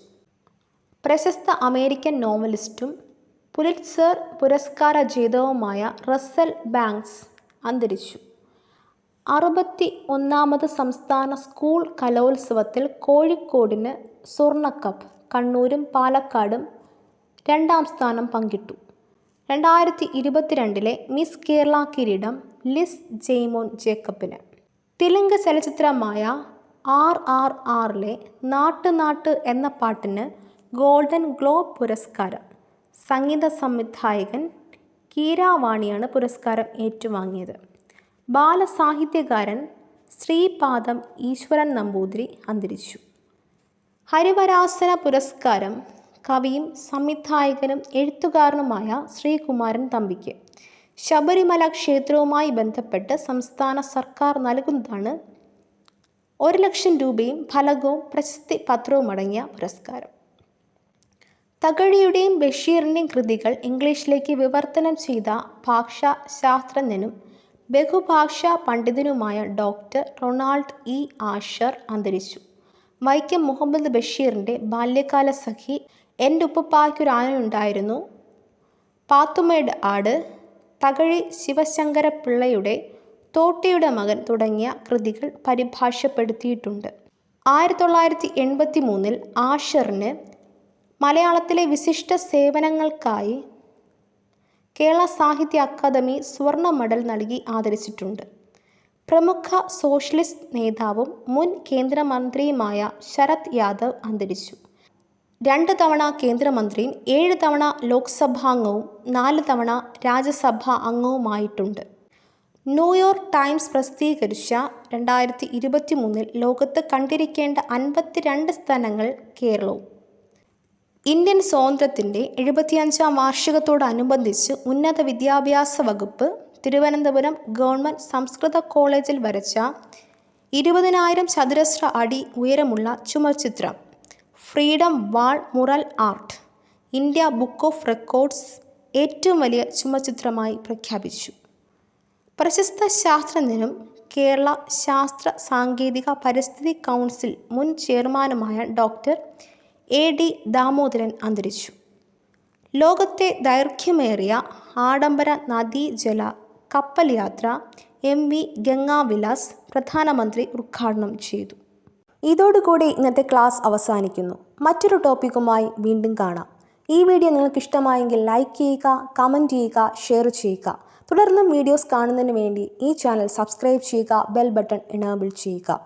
പ്രശസ്ത അമേരിക്കൻ നോവലിസ്റ്റും പുലിറ്റ്സർ പുരസ്കാര ജേതാവുമായ റസ്സൽ ബാങ്ക്സ് അന്തരിച്ചു. 61ാമത് സംസ്ഥാന സ്കൂൾ കലോത്സവത്തിൽ കോഴിക്കോടിന് സ്വർണ്ണക്കപ്പ്, കണ്ണൂരും പാലക്കാടും 2ാം സ്ഥാനം പങ്കിട്ടു. 2022 മിസ് കേരള കിരീടം ലിസ് ജെയ്മോൻ ജേക്കബിന്. തെലുങ്ക് ചലച്ചിത്രമായ RRRലെ നാട്ട് നാട്ട് എന്ന പാട്ടിന് ഗോൾഡൻ ഗ്ലോബ് പുരസ്കാരം. സംഗീത സംവിധായകൻ കീരാവാണിയാണ് പുരസ്കാരം ഏറ്റുവാങ്ങിയത്. ബാലസാഹിത്യകാരൻ ശ്രീപാദം ഈശ്വരൻ നമ്പൂതിരി അന്തരിച്ചു. ഹരിവരാസന പുരസ്കാരം കവിയും സംവിധായകനും എഴുത്തുകാരനുമായ ശ്രീകുമാരൻ തമ്പിക്ക്. ശബരിമല ക്ഷേത്രവുമായി ബന്ധപ്പെട്ട് സംസ്ഥാന സർക്കാർ നൽകുന്നതാണ് 1,00,000 രൂപയും ഫലകവും പ്രശസ്തി പത്രവും അടങ്ങിയ പുരസ്കാരം. തകഴിയുടെയും ബഷീറിൻ്റെയും കൃതികൾ ഇംഗ്ലീഷിലേക്ക് വിവർത്തനം ചെയ്ത ഭാഷാ ശാസ്ത്രജ്ഞനും ബഹുഭാഷാ പണ്ഡിതനുമായ ഡോക്ടർ റൊണാൾഡ് ഇ. ആഷർ അന്തരിച്ചു. വൈക്കം മുഹമ്മദ് ബഷീറിൻ്റെ ബാല്യകാല സഖി, എൻ്റെ ഉപ്പുപ്പായ്ക്കൊരാനയുണ്ടായിരുന്നു, പാത്തുമ്മയുടെ ആട്, തകഴി ശിവശങ്കരപ്പിള്ളയുടെ തോട്ടിയുടെ മകൻ തുടങ്ങിയ കൃതികൾ പരിഭാഷപ്പെടുത്തിയിട്ടുണ്ട്. 1983 ആഷറിന് മലയാളത്തിലെ വിശിഷ്ട സേവനങ്ങൾക്കായി കേരള സാഹിത്യ അക്കാദമി സ്വർണ്ണ മെഡൽ നൽകി ആദരിച്ചിട്ടുണ്ട്. പ്രമുഖ സോഷ്യലിസ്റ്റ് നേതാവും മുൻ കേന്ദ്രമന്ത്രിയുമായ ശരത് യാദവ് അന്തരിച്ചു. 2 തവണ കേന്ദ്രമന്ത്രിയും 7 തവണ ലോക്സഭാംഗവും 4 തവണ രാജ്യസഭാ അംഗവുമായിട്ടുണ്ട്. ന്യൂയോർക്ക് ടൈംസ് പ്രസിദ്ധീകരിച്ച 2023 ലോകത്ത് കണ്ടിരിക്കേണ്ട 52 സ്ഥലങ്ങൾ കേരളവും. ഇന്ത്യൻ സ്വാതന്ത്ര്യത്തിൻ്റെ 75ാം വാർഷികത്തോടനുബന്ധിച്ച് ഉന്നത വിദ്യാഭ്യാസ വകുപ്പ് തിരുവനന്തപുരം ഗവൺമെൻറ് സംസ്കൃത കോളേജിൽ വരച്ച 20,000 ചതുരശ്ര അടി ഉയരമുള്ള ചുമർചിത്രം freedom wall mural art India book of records ഏറ്റവും വലിയ ചുമർചിത്രമായി പ്രഖ്യാപിച്ചു. പ്രശസ്ത ശാസ്ത്രജ്ഞനും കേരള ശാസ്ത്ര സാങ്കേതിക പരിസ്ഥിതി കൗൺസിൽ മുൻ ചെയർമാനുമായ ഡോക്ടർ A.D. ദാമോദരൻ അന്തരിച്ചു. ലോകത്തെ ദൈർഘ്യമേറിയ ആഡംബര നദീജല കപ്പൽ യാത്ര MV ഗംഗാവിലാസ് പ്രധാനമന്ത്രി ഉദ്ഘാടനം ചെയ്തു. ഇതോടുകൂടി ഇന്നത്തെ ക്ലാസ് അവസാനിക്കുന്നു. മറ്റൊരു ടോപ്പിക്കുമായി വീണ്ടും കാണാം. ഈ വീഡിയോ നിങ്ങൾക്ക് ഇഷ്ടമായെങ്കിൽ ലൈക്ക് ചെയ്യുക, കമൻറ്റ് ചെയ്യുക, ഷെയർ ചെയ്യുക. തുടർന്നും വീഡിയോസ് കാണുന്നതിന് വേണ്ടി ഈ ചാനൽ സബ്സ്ക്രൈബ് ചെയ്യുക, ബെൽ ബട്ടൺ എനേബിൾ ചെയ്യുക.